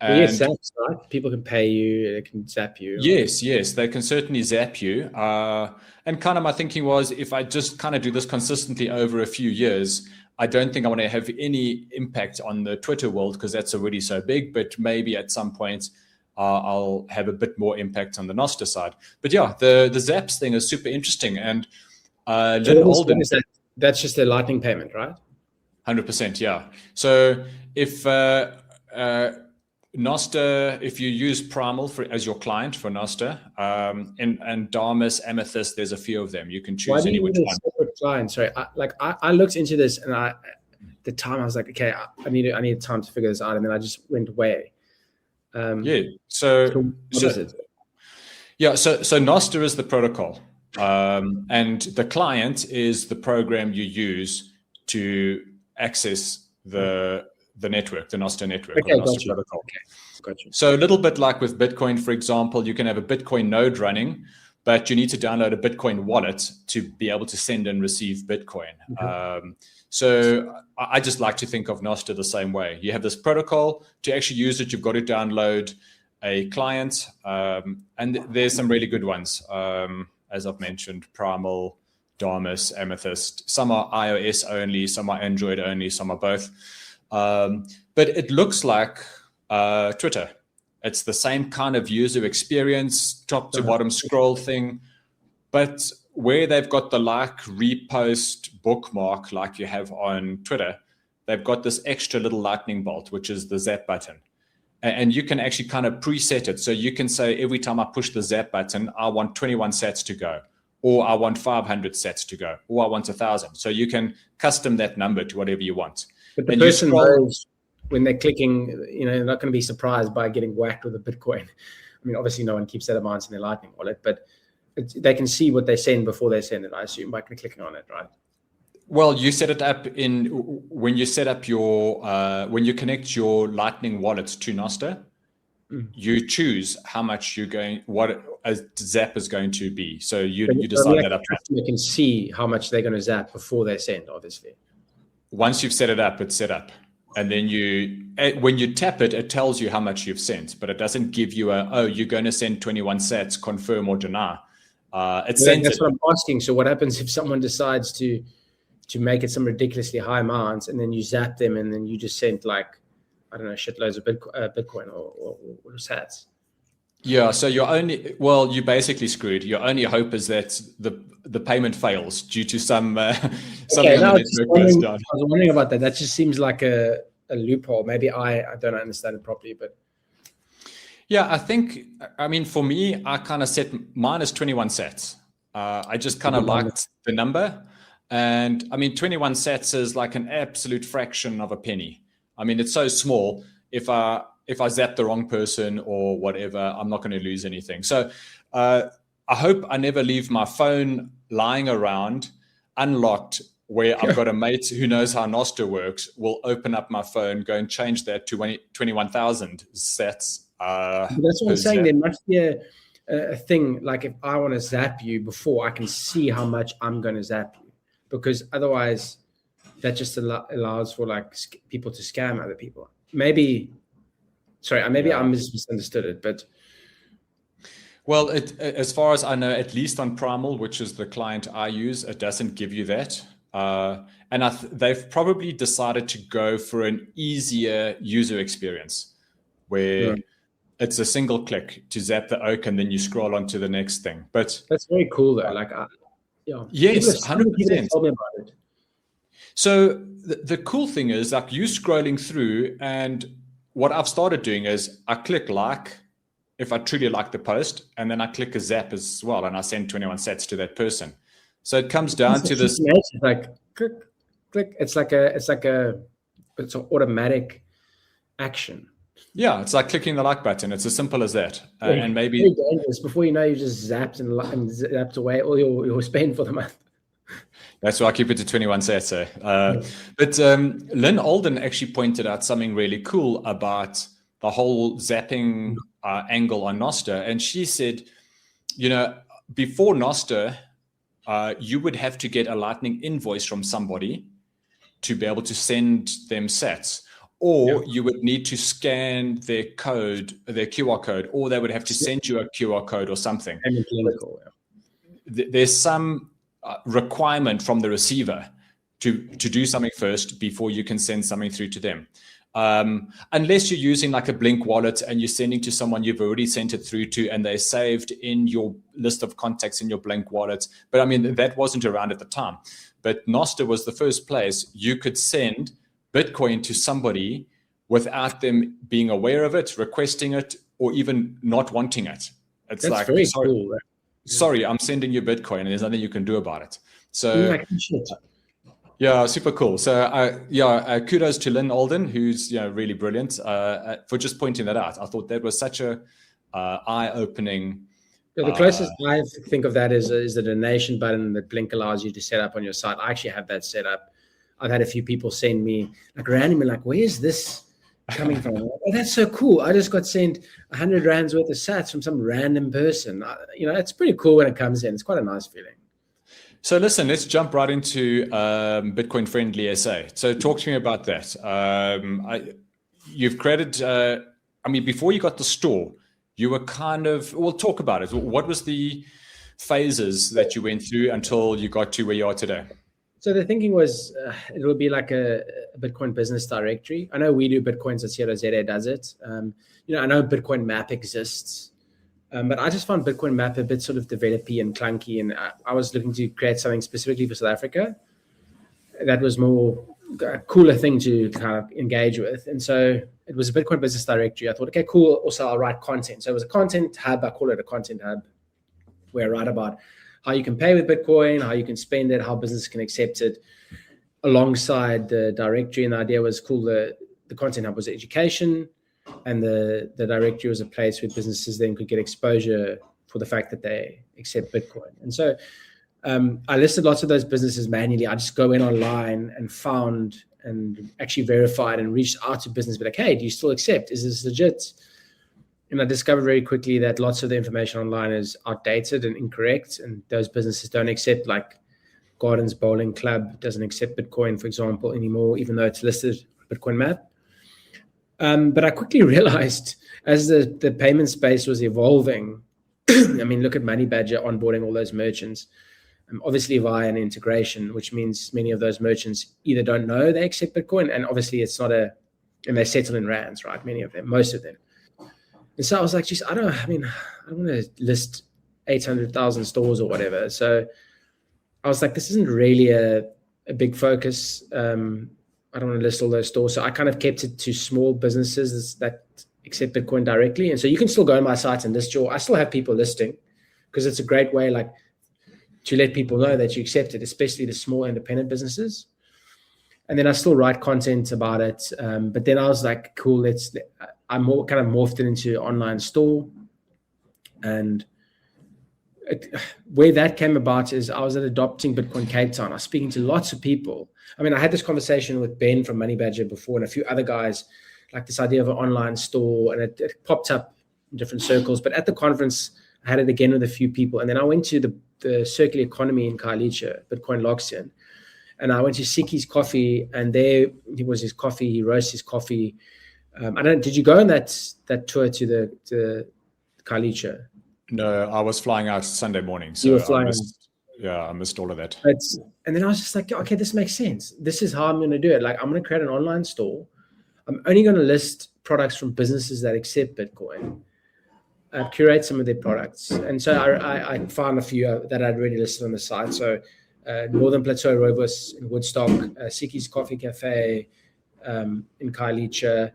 And zaps, right? People can pay you, they can zap you. Yes, they can certainly zap you. And kind of my thinking was, if I just kind of do this consistently over a few years, I don't think I want to have any impact on the Twitter world because that's already so big, but maybe at some point, I'll have a bit more impact on the Nostr side. But yeah, the Zaps thing is super interesting. And Lynn Alden, that's just a lightning payment, right? 100%, yeah. So if Noster, if you use Primal as your client for Noster, and Damus, Amethyst, there's a few of them. You can choose any which one. Separate client? Sorry, I looked into this, and at the time I was like, okay, I need time to figure this out, and then I just went away. So what is it? Yeah, so Noster is the protocol, and the client is the program you use to access the network, the Noster network, or the Noster protocol. Gotcha. So a little bit like with Bitcoin, for example, you can have a Bitcoin node running, but you need to download a Bitcoin wallet to be able to send and receive Bitcoin. So I just like to think of Noster the same way. You have this protocol. To actually use it, you've got to download a client, and there's some really good ones. As I've mentioned, Primal, Damus, Amethyst. Some are iOS only, some are Android only, some are both. But it looks like Twitter. It's the same kind of user experience, top to bottom scroll thing, but where they've got the like, repost, bookmark like you have on Twitter, they've got this extra little lightning bolt, which is the zap button. And you can actually kind of preset it. So you can say, every time I push the zap button, I want 21 sats to go, or I want 500 sats to go, or I want 1,000. So you can custom that number to whatever you want. But the person knows when they're clicking, they're not going to be surprised by getting whacked with a Bitcoin. I mean, obviously no one keeps that amounts in their Lightning wallet, but they can see what they send before they send it, I assume, by clicking on it, right? Well, you set it up when you set up when you connect your Lightning wallet to Noster, you choose how much what a zap is going to be. So you decide that up front. You can see how much they're going to zap before they send, obviously. Once you've set it up, it's set up. And then when you tap it, it tells you how much you've sent, but it doesn't give you you're going to send 21 sats, confirm or deny. That's what I'm asking. So what happens if someone decides to make it some ridiculously high amounts, and then you zap them, and then you just sent shitloads of Bitcoin or sats? Yeah, so you're basically screwed. Your only hope is that the payment fails due to something on the network goes down. I was wondering about that. That just seems like a loophole. Maybe I don't understand it properly, but yeah, for me, I kind of set mine as 21 sats. I just kind of liked the number, and 21 sats is like an absolute fraction of a penny. I mean, it's so small. If I zap the wrong person or whatever, I'm not going to lose anything. So I hope I never leave my phone lying around unlocked, where I've got a mate who knows how Noster works, will open up my phone, go and change that to 21,000 sats. That's what I'm saying. There must be a thing, like if I want to zap you before, I can see how much I'm going to zap you, because otherwise that just allows for like people to scam other people. Maybe I misunderstood it, but well, as far as I know, at least on Primal, which is the client I use, it doesn't give you that. And they've probably decided to go for an easier user experience, where it's a single click to zap the oak, and then you scroll on to the next thing. But that's very cool, though. Yes, 100%. Tell me about it. So the cool thing is, like, you scrolling through, and what I've started doing is I click like if I truly like the post, and then I click a zap as well, and I send 21 sats to that person. So it comes down to this. It's like click, click. It's an automatic action. Yeah, it's like clicking the like button. It's as simple as that. And maybe very dangerous. Before you know, you just zapped and zapped away all your spend for the month. That's why I keep it to 21 sats. But Lynn Alden actually pointed out something really cool about the whole zapping angle on Noster. And she said, before Noster, you would have to get a Lightning invoice from somebody to be able to send them sats. Or you would need to scan their QR code, or they would have to send you a QR code or something. There's some requirement from the receiver to do something first before you can send something through to them. Unless you're using like a Blink wallet and you're sending to someone you've already sent it through to, and they're saved in your list of contacts in your Blink wallet. But that wasn't around at the time. But Noster was the first place you could send Bitcoin to somebody without them being aware of it, requesting it, or even not wanting it. It's That's like, very cool. sorry, I'm sending you Bitcoin and there's nothing you can do about it. So Like, shit. yeah, super cool. So kudos to Lynn Alden, who's really brilliant, for just pointing that out. I thought that was such a eye-opening. The closest I think of that is the donation button that Blink allows you to set up on your site. I actually have that set up. I've had a few people send me like randomly, like, where is this coming from? Oh, that's so cool. I just got sent 100 rands worth of sats from some random person. It's pretty cool when it comes in. It's quite a nice feeling. So listen, let's jump right into Bitcoin Friendly SA. So talk to me about that. You've created, before you got the store, you were we'll talk about it. What was the phases that you went through until you got to where you are today? So the thinking was it would be like a Bitcoin business directory. I know we do Bitcoins.co.za does it. I know Bitcoin Map exists. But I just found Bitcoin Map a bit sort of developy and clunky, and I was looking to create something specifically for South Africa that was more a cooler thing to kind of engage with. And so it was a Bitcoin business directory. I thought, okay, cool. Also, I'll write content. So it was a content hub. I call it a content hub, where I write about how you can pay with Bitcoin, how you can spend it, how business can accept it, alongside the directory. And the idea was cool. The content hub was education, and the directory was a place where businesses then could get exposure for the fact that they accept Bitcoin. And so I listed lots of those businesses manually. I just go in online and found and actually verified and reached out to business, be like, hey, do you still accept? Is this legit? And I discovered very quickly that lots of the information online is outdated and incorrect, and those businesses don't accept, like Gardens Bowling Club doesn't accept Bitcoin, for example, anymore, even though it's listed on Bitcoin Map. But I quickly realized as the payment space was evolving, look at Money Badger onboarding all those merchants, obviously via an integration, which means many of those merchants either don't know they accept Bitcoin, and obviously it's not and they settle in rands, right? Many of them, most of them. And so I was like, geez, I don't want to list 800,000 stores or whatever. So I was like, this isn't really a big focus. I don't want to list all those stores. So I kind of kept it to small businesses that accept Bitcoin directly. And so you can still go on my site and list I still have people listing, because it's a great way to let people know that you accept it, especially the small independent businesses. And then I still write content about it. But then I was like, cool, I more kind of morphed it into online store. And where that came about is I was at Adopting Bitcoin Cape Town. I was speaking to lots of people. I had this conversation with Ben from Money Badger before, and a few other guys, like this idea of an online store, and it popped up in different circles. But at the conference, I had it again with a few people. And then I went to the circular economy in Khayelitsha, Bitcoin Loxian. And I went to Siki's Coffee, and there he was his coffee. He roasts his coffee. Did you go on that tour to the Khayelitsha? No, I was flying out Sunday morning. So you were flying. I missed all of that. And then I was just like, okay, this makes sense. This is how I'm going to do it. Like, I'm going to create an online store. I'm only going to list products from businesses that accept Bitcoin. Curate some of their products. And so I found a few that I'd already listed on the site. So Northern Plateau Robust in Woodstock, Siki's Coffee Cafe in Khayelitsha,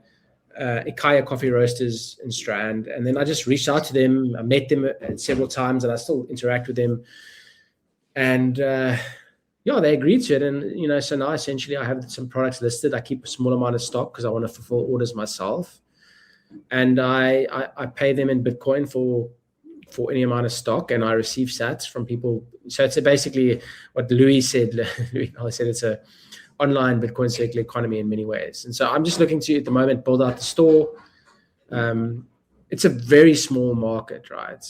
Ikaya Coffee Roasters in Strand. And then I just reached out to them. I met them several times, and I still interact with them. And they agreed to it. And, so now essentially I have some products listed. I keep a small amount of stock because I want to fulfill orders myself. And I pay them in Bitcoin for any amount of stock, and I receive sats from people. So it's basically what Louis said. Louis said it's a online Bitcoin circular economy in many ways. And so I'm just looking to, at the moment, build out the store. It's a very small market, right?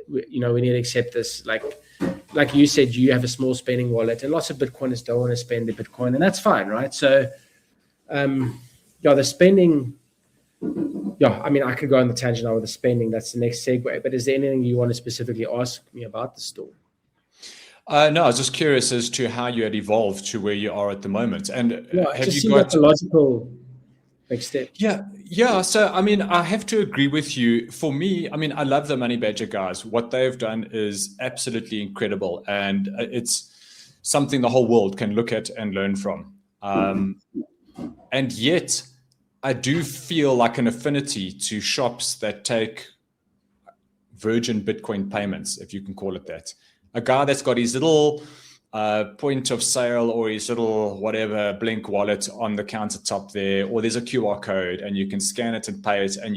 We need to accept this. Like you said, you have a small spending wallet, and lots of Bitcoiners don't want to spend their Bitcoin, and that's fine, right? So, the spending. I could go on the tangent now with the spending. That's the next segue. But is there anything you want to specifically ask me about the store? No, I was just curious as to how you had evolved to where you are at the moment. And have you got a logical next step? Yeah. So, I have to agree with you. For me, I love the Money Badger guys. What they've done is absolutely incredible. And it's something the whole world can look at and learn from. And yet, I do feel like an affinity to shops that take virgin Bitcoin payments, if you can call it that. A guy that's got his little point of sale or his little whatever Blink wallet on the countertop there, or there's a QR code and you can scan it and pay it, and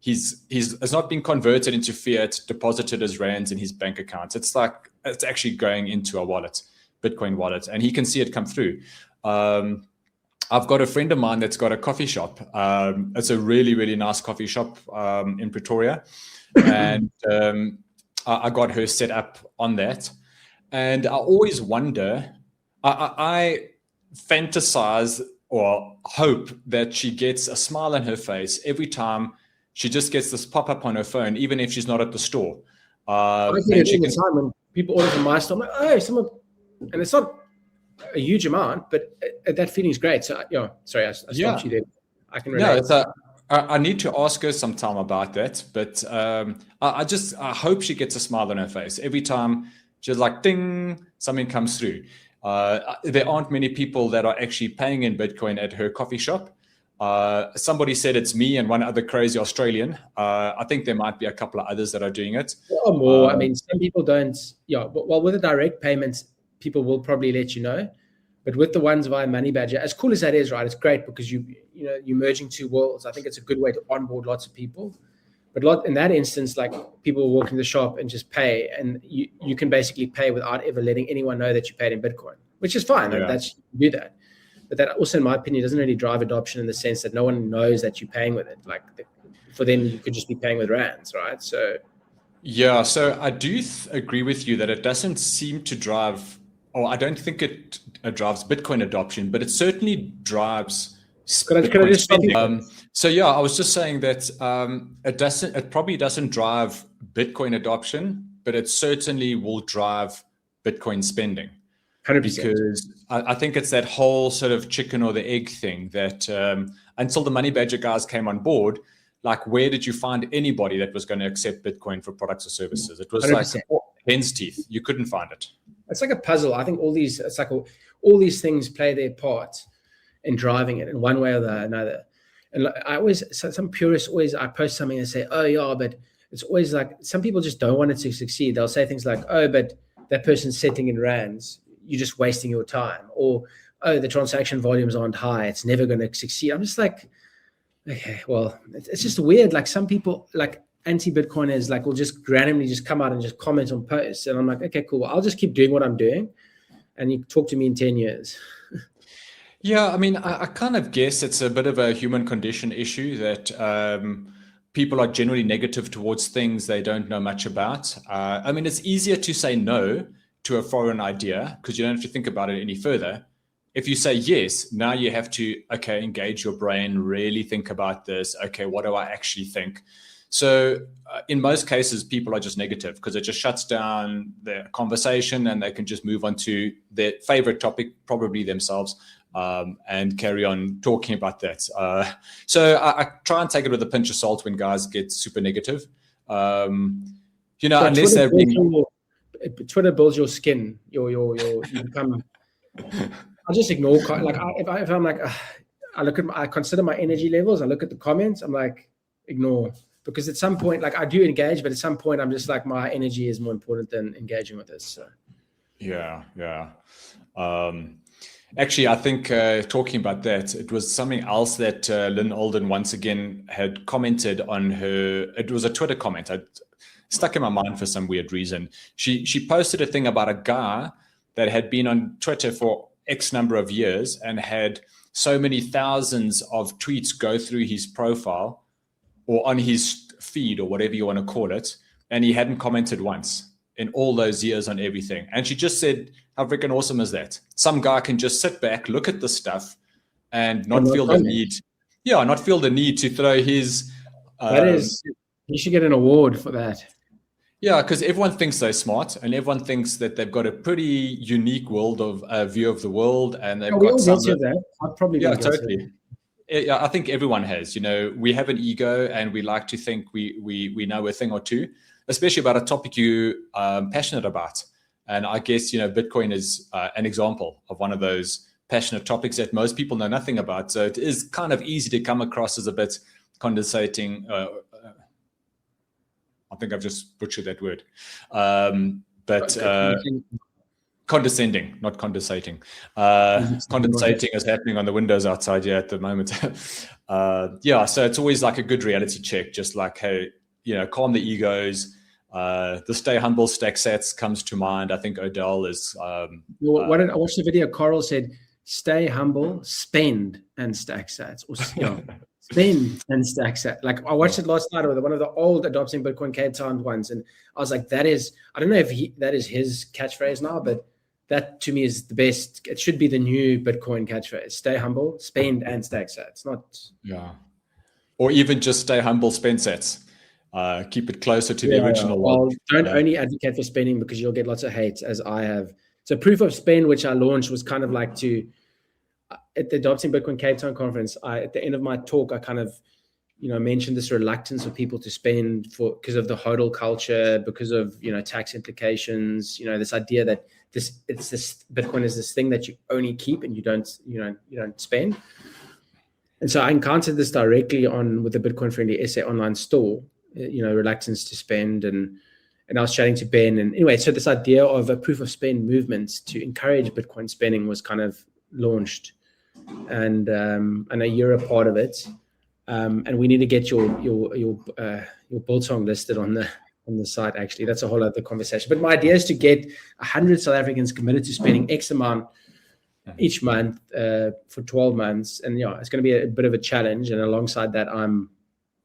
he's not been converted into fiat, deposited as rands in his bank account. It's like it's actually going into a wallet, Bitcoin wallet, and he can see it come through. I've got a friend of mine that's got a coffee shop. It's a really, really nice coffee shop in Pretoria. And I got her set up on that. And I always wonder, I fantasize or hope that she gets a smile on her face every time she just gets this pop-up on her phone, even if she's not at the store. I get it all the time when people order from my store. I'm like, oh, someone, and it's not a huge amount, but that feeling is great. So, sorry, I stopped you there. I can relate. I need to ask her sometime about that, but I hope she gets a smile on her face every time she's like, ding, something comes through. There aren't many people that are actually paying in Bitcoin at her coffee shop. Somebody said it's me and one other crazy Australian. I think there might be a couple of others that are doing it. Or more. I mean, some people don't. Yeah, well, with the direct payments, people will probably let you know. But with the ones via Money Badger, as cool as that is, right? It's great because you're merging two worlds. I think it's a good way to onboard lots of people. But in that instance, like people will walk in the shop and just pay, and you can basically pay without ever letting anyone know that you paid in Bitcoin, which is fine. Yeah. That's you do that. But that also, in my opinion, doesn't really drive adoption in the sense that no one knows that you're paying with it. Like for them, you could just be paying with rands, right? So yeah, so I do agree with you that it doesn't seem to drive, or I don't think it drives Bitcoin adoption, but it certainly drives Bitcoin spending. So yeah, I was just saying that it probably doesn't drive Bitcoin adoption, but it certainly will drive Bitcoin spending. 100%. Because I think it's that whole sort of chicken or the egg thing that until the Money Badger guys came on board, like where did you find anybody that was going to accept Bitcoin for products or services? It was 100%. Like hen's teeth. You couldn't find it. It's like a puzzle. I think all these things play their part in driving it in one way or another. And some purists I post something and say, oh yeah, but it's always like some people just don't want it to succeed. They'll say things like, oh, but that person's setting in rands. You're just wasting your time. Or, oh, the transaction volumes aren't high. It's never going to succeed. I'm just like, okay, well, it's just weird. Like some people, like anti-Bitcoiners, like will just randomly just come out and just comment on posts. And I'm like, okay, cool. Well, I'll just keep doing what I'm doing. And you talk to me in 10 years. Yeah, I mean, I kind of guess it's a bit of a human condition issue that people are generally negative towards things they don't know much about. I mean, it's easier to say no to a foreign idea because you don't have to think about it any further. If you say yes, now you have to, okay, engage your brain, really think about this. Okay, what do I actually think? So in most cases, people are just negative because it just shuts down their conversation and they can just move on to their favorite topic, probably themselves, and carry on talking about that. So I try and take it with a pinch of salt when guys get super negative. Unless they're being... Twitter builds your skin. You become... I'll just ignore, like if I'm like, I consider my energy levels, I look at the comments, I'm like, ignore. Because at some point, like I do engage, but at some point I'm just like, my energy is more important than engaging with this. So. Yeah. Actually, I think talking about that, it was something else that Lynn Alden once again had commented on her. It was a Twitter comment. It stuck in my mind for some weird reason. She posted a thing about a guy that had been on Twitter for X number of years and had so many thousands of tweets go through his profile or on his feed or whatever you want to call it. And he hadn't commented once in all those years on everything. And she just said, how freaking awesome is that? Some guy can just sit back, look at the stuff and not feel the need. Yeah, not feel the need to throw his... you should get an award for that. Yeah, because everyone thinks they're smart and everyone thinks that they've got a pretty unique world of view of the world. And they've got some... that. I'd probably totally. Yeah, I think everyone has. We have an ego and we like to think we know a thing or two, especially about a topic you're passionate about. And I guess, Bitcoin is an example of one of those passionate topics that most people know nothing about. So it is kind of easy to come across as a bit condescending. I think I've just butchered that word. Condescending, not condensating. Condensating is happening on the windows outside here at the moment. So it's always like a good reality check, just like, hey, calm the egos. The stay humble, stack sats comes to mind. I think Odell is. I watched the video. Carl said, "Stay humble, spend and stack sats," or spend and stack sats. Like I watched it last night with one of the old Adopting Bitcoin Cape Town ones, and I was like, "That is." I don't know if that is his catchphrase now, but that to me is the best. It should be the new Bitcoin catchphrase: "Stay humble, spend and stack sats." Or even just stay humble, spend sats. Keep it closer to the original one. Don't only advocate for spending because you'll get lots of hate, as I have. So proof of spend, which I launched, was kind of like at the Adopting Bitcoin Cape Town conference, at the end of my talk, I kind of, mentioned this reluctance of people to spend because of the hodl culture, because of, tax implications, this idea that this Bitcoin is this thing that you only keep and you don't spend. And so I encountered this directly with the Bitcoin Friendly SA online store, reluctance to spend. And I was chatting to Ben. And anyway, so this idea of a proof of spend movement to encourage Bitcoin spending was kind of launched. And I know you're a part of it. And we need to get your biltong listed on the site, actually. That's a whole other conversation. But my idea is to get 100 South Africans committed to spending X amount each month for 12 months. And it's going to be a bit of a challenge. And alongside that, I'm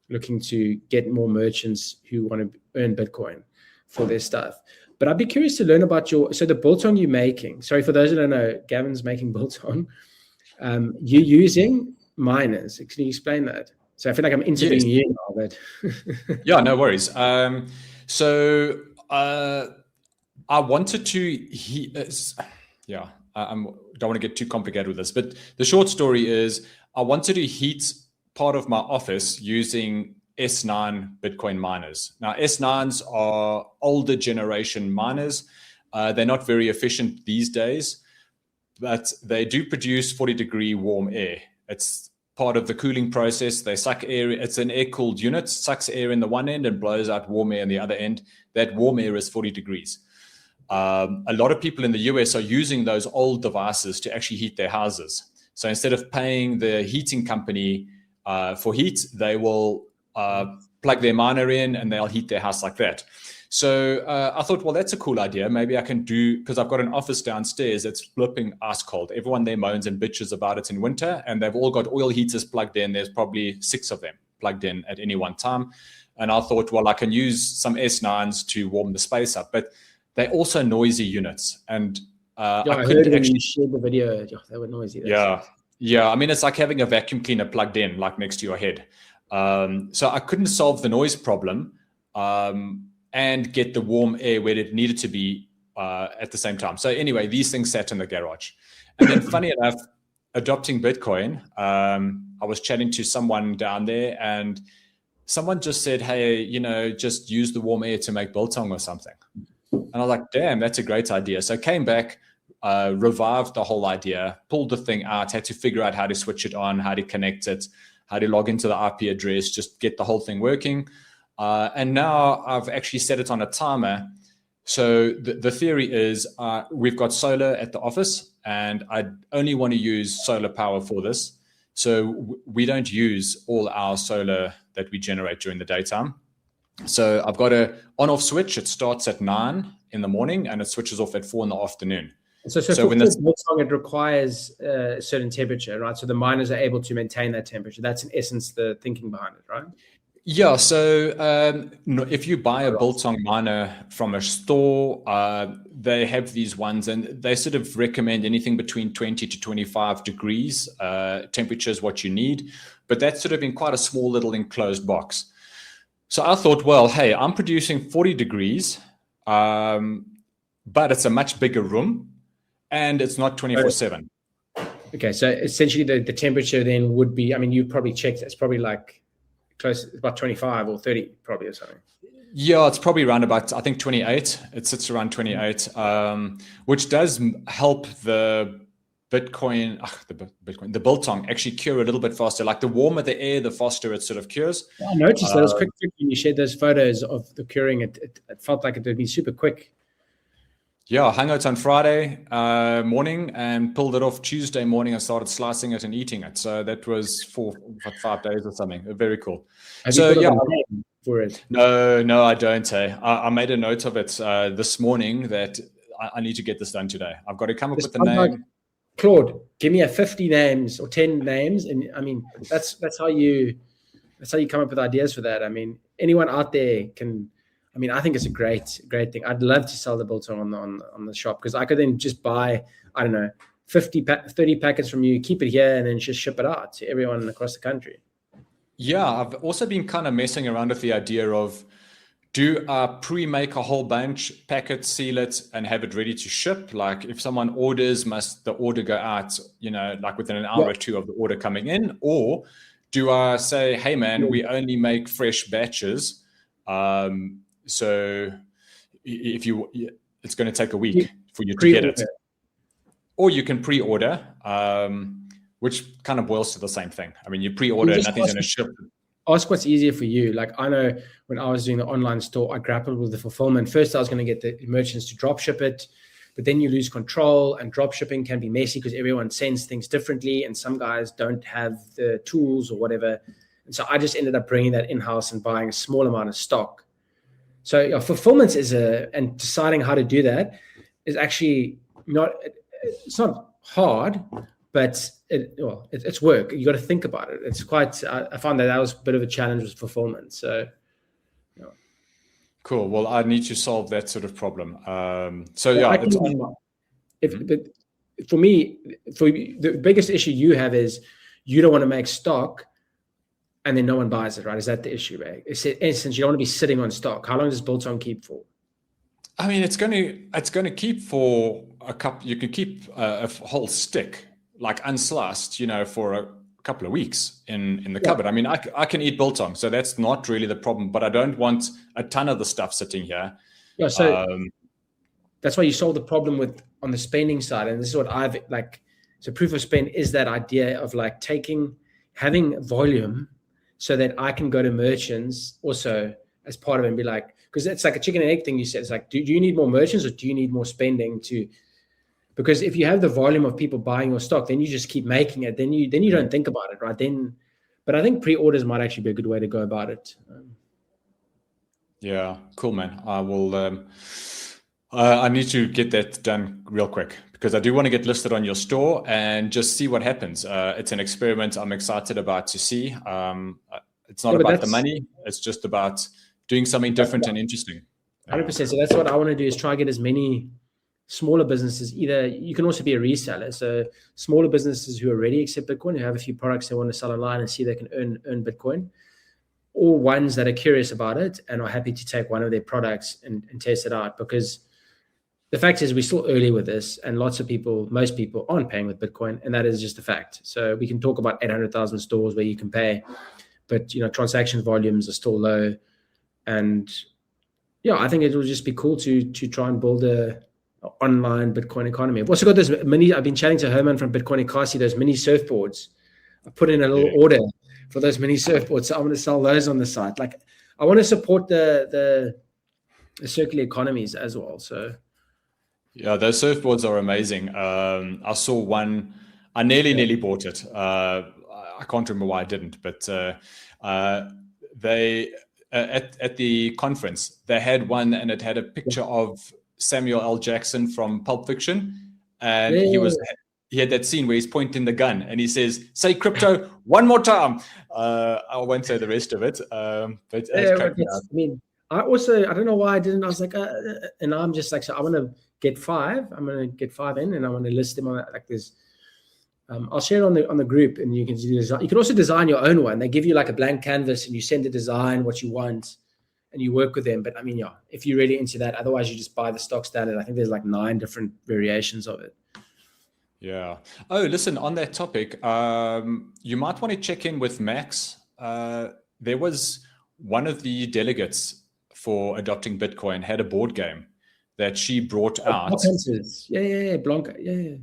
looking to get more merchants who want to earn Bitcoin for their stuff. But I'd be curious to learn about the biltong you're making. Sorry, for those who don't know, Gavin's making biltong. You're using miners. Can you explain that? So I feel like I'm interviewing you now, but yeah, no worries. So I wanted to I don't want to get too complicated with this, but the short story is I wanted to heat part of my office using S9 Bitcoin miners. Now, S9s are older generation miners. They're not very efficient these days, but they do produce 40-degree warm air. It's part of the cooling process. They suck air. It's an air-cooled unit, sucks air in the one end and blows out warm air in the other end. That warm air is 40 degrees. A lot of people in the US are using those old devices to actually heat their houses. So instead of paying the heating company for heat, they will plug their miner in and they'll heat their house like that. So I thought, well, that's a cool idea. Maybe I can because I've got an office downstairs that's flipping ice cold. Everyone there moans and bitches about it in winter, and they've all got oil heaters plugged in. There's probably 6 of them plugged in at any one time. And I thought, well, I can use some S9s to warm the space up, but they're also noisy units. And I couldn't actually share the video. They were noisy. Yeah. I mean, it's like having a vacuum cleaner plugged in, like next to your head. So I couldn't solve the noise problem and get the warm air where it needed to be at the same time. So anyway, these things sat in the garage. And then funny enough, Adopting Bitcoin, I was chatting to someone down there and someone just said, hey, just use the warm air to make biltong or something. And I was like, damn, that's a great idea. So I came back, revived the whole idea, pulled the thing out, had to figure out how to switch it on, how to connect it, how to log into the IP address, just get the whole thing working. And now I've actually set it on a timer. So the theory is we've got solar at the office and I only want to use solar power for this. So we don't use all our solar that we generate during the daytime. So I've got a on-off switch. It starts at 9 in the morning and it switches off at 4 in the afternoon. So when it requires a certain temperature, right? So the miners are able to maintain that temperature. That's in essence the thinking behind it, right? Yeah. So if you buy a biltong miner from a store, they have these ones and they sort of recommend anything between 20 to 25 degrees temperature is what you need. But that's sort of in quite a small little enclosed box. So I thought, well, hey, I'm producing 40 degrees, but it's a much bigger room and it's not 24/7. Okay. So essentially the temperature then would be, I mean, you probably checked, it's probably like close, about 25 or 30 probably or something. Yeah, it's probably around about, I think 28. It sits around 28, which does help the Bitcoin, the biltong actually cure a little bit faster. Like the warmer the air, the faster it sort of cures. I noticed that it was quick when you shared those photos of the curing. It felt like it would be super quick. Yeah, I hung out on Friday morning and pulled it off Tuesday morning and started slicing it and eating it. So that was 5 days or something. Very cool. Have So you put yeah, up a name for it? no, I don't. I made a note of it this morning that I need to get this done today. I've got to come up with the name. Claude, give me 50 names or 10 names, and I mean that's how you come up with ideas for that. I mean, anyone out there can. I mean, I think it's a great thing. I'd love to sell the biltong on the shop, because I could then just buy, I don't know, 30 packets from you, keep it here, and then just ship it out to everyone across the country. Yeah, I've also been kind of messing around with the idea of, do I pre-make a whole bunch, pack it, seal it, and have it ready to ship? Like if someone orders, must the order go out, like within an hour or two of the order coming in? Or do I say, hey man, we only make fresh batches. So it's going to take a week for you to get it. Or you can pre-order, which kind of boils to the same thing. I mean, you pre-order, nothing's going to ship. Ask what's easier for you. Like I know when I was doing the online store, I grappled with the fulfillment. First, I was going to get the merchants to drop ship it, but then you lose control, and drop shipping can be messy because everyone sends things differently, and some guys don't have the tools or whatever. And so I just ended up bringing that in-house and buying a small amount of stock. So fulfillment and deciding how to do that is actually it's not hard, but it's work. You got to think about it. It's quite, I found that was a bit of a challenge with fulfillment. So, Cool. Well, I need to solve that sort of problem. But for me, the biggest issue you have is you don't want to make stock and then no one buys it, right? Is that the issue, right? It's in essence, you don't want to be sitting on stock. How long does biltong keep for? I mean, it's going to keep for a couple. You can keep a whole stick, like unsliced, for a couple of weeks in the cupboard. I mean, I can eat biltong, so that's not really the problem. But I don't want a ton of the stuff sitting here. Yeah, so that's why you solve the problem on the spending side, and this is what I've like. So proof of spend is that idea of like having volume, so that I can go to merchants also as part of it and be like, because it's like a chicken and egg thing you said. It's like, do you need more merchants or do you need more spending to? Because if you have the volume of people buying your stock, then you just keep making it. Then you don't think about it, right? But I think pre-orders might actually be a good way to go about it. Yeah, cool, man. I will. I need to get that done real quick because I do want to get listed on your store and just see what happens. It's an experiment I'm excited about to see. It's not about the money. It's just about doing something different and interesting. 100%. So that's what I want to do, is try to get as many smaller businesses. Either you can also be a reseller. So smaller businesses who already accept Bitcoin, who have a few products they want to sell online and see they can earn Bitcoin, or ones that are curious about it and are happy to take one of their products and test it out. Because the fact is we're still early with this, and most people aren't paying with Bitcoin, and that is just a fact. So we can talk about 800,000 stores where you can pay, but transaction volumes are still low. And yeah, I think it will just be cool to try and build a online Bitcoin economy. I've also got those I've been chatting to Herman from Bitcoin Economy, those mini surfboards. I put in a little order for those mini surfboards. So I'm going to sell those on the site. Like, I want to support the circular economies as well. So yeah, those surfboards are amazing. I saw one. I nearly bought it. I can't remember why I didn't, but they at the conference they had one, and it had a picture of Samuel L. Jackson from Pulp Fiction, and he had that scene where he's pointing the gun and he says, "Say crypto one more time." I won't say the rest of it, but I don't know why I didn't. I was like, and I'm just like, so I want to get 5. I'm going to get 5 in, and I want to list them on that. Like this, I'll share it on the group, and you can do design. You can also design your own one. They give you like a blank canvas, and you send the design what you want, and you work with them. But I mean, yeah, if you're really into that, otherwise you just buy the stock standard. I think there's like 9 different variations of it. Yeah. Oh, listen, on that topic, you might want to check in with Max. There was one of the delegates for adopting Bitcoin had a board game that she brought out. Yeah, Blanca. Yeah.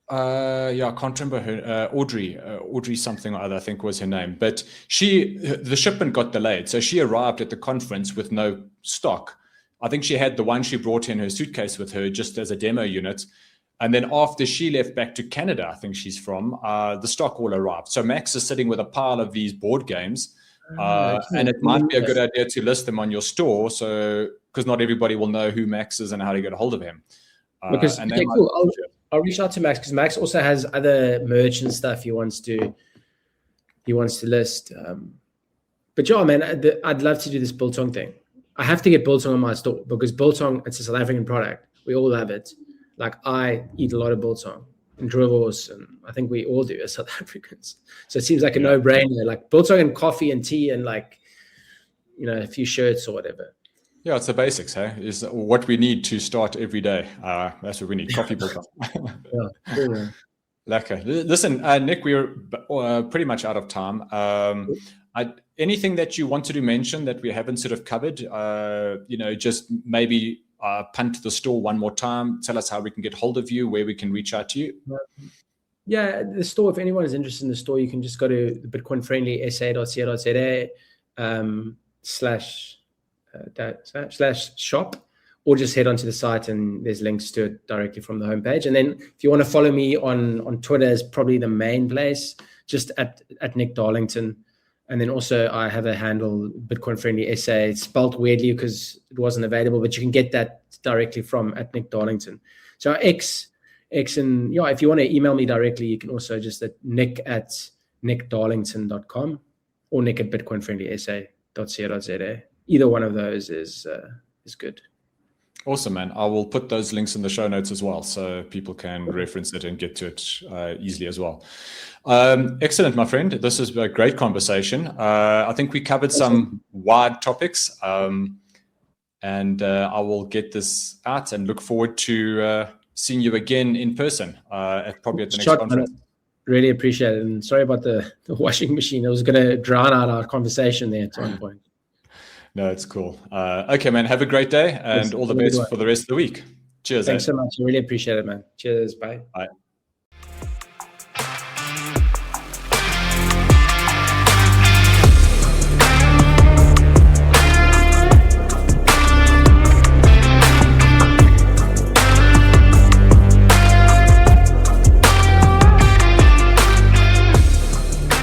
Yeah, I can't remember her. Audrey something or other, I think was her name. But the shipment got delayed, so she arrived at the conference with no stock. I think she had the one she brought in her suitcase with her just as a demo unit. And then after she left back to Canada, I think she's from, the stock all arrived. So Max is sitting with a pile of these board games. And it might be a good idea to list them on your store, so because not everybody will know who Max is and how to get a hold of him. Because okay, cool. I'll reach out to Max because Max also has other merch and stuff he wants to list. But yeah, man, I'd love to do this biltong thing. I have to get biltong on my store because biltong, it's a South African product. We all have it. Like I eat a lot of biltong and drivels, and I think we all do as South Africans. So it seems like a no-brainer, like biltong and coffee and tea and like, a few shirts or whatever. Yeah, it's the basics, hey? Is what we need to start every day. That's what we need, coffee biltong. Yeah. Lekker. Listen, Nick, we're pretty much out of time. Anything that you wanted to mention that we haven't sort of covered? Just maybe punt the store one more time. Tell us how we can get hold of you, where we can reach out to you. Yeah, the store, if anyone is interested in the store, you can just go to the bitcoinfriendlysa.co.za / shop, or just head onto the site and there's links to it directly from the homepage. And then if you want to follow me on Twitter, is probably the main place, just at Nick Darlington. And then also I have a handle, Bitcoin Friendly SA. It's spelled weirdly because it wasn't available, but you can get that directly from at Nick Darlington. So X, and if you want to email me directly, you can also just at nick@nickdarlington.com or nick@bitcoinfriendlysa.co.za. Either one of those is good. Awesome, man. I will put those links in the show notes as well, so people can reference it and get to it easily as well. Excellent, my friend. This is a great conversation. I think we covered some wide topics, and I will get this out and look forward to seeing you again in person probably at the next conference. Really appreciate it. And sorry about the washing machine. It was going to drown out our conversation there at one point. No, it's cool. Okay, man. Have a great day and all the best for the rest of the week. Cheers. Thanks so much. I really appreciate it, man. Cheers. Bye. Bye.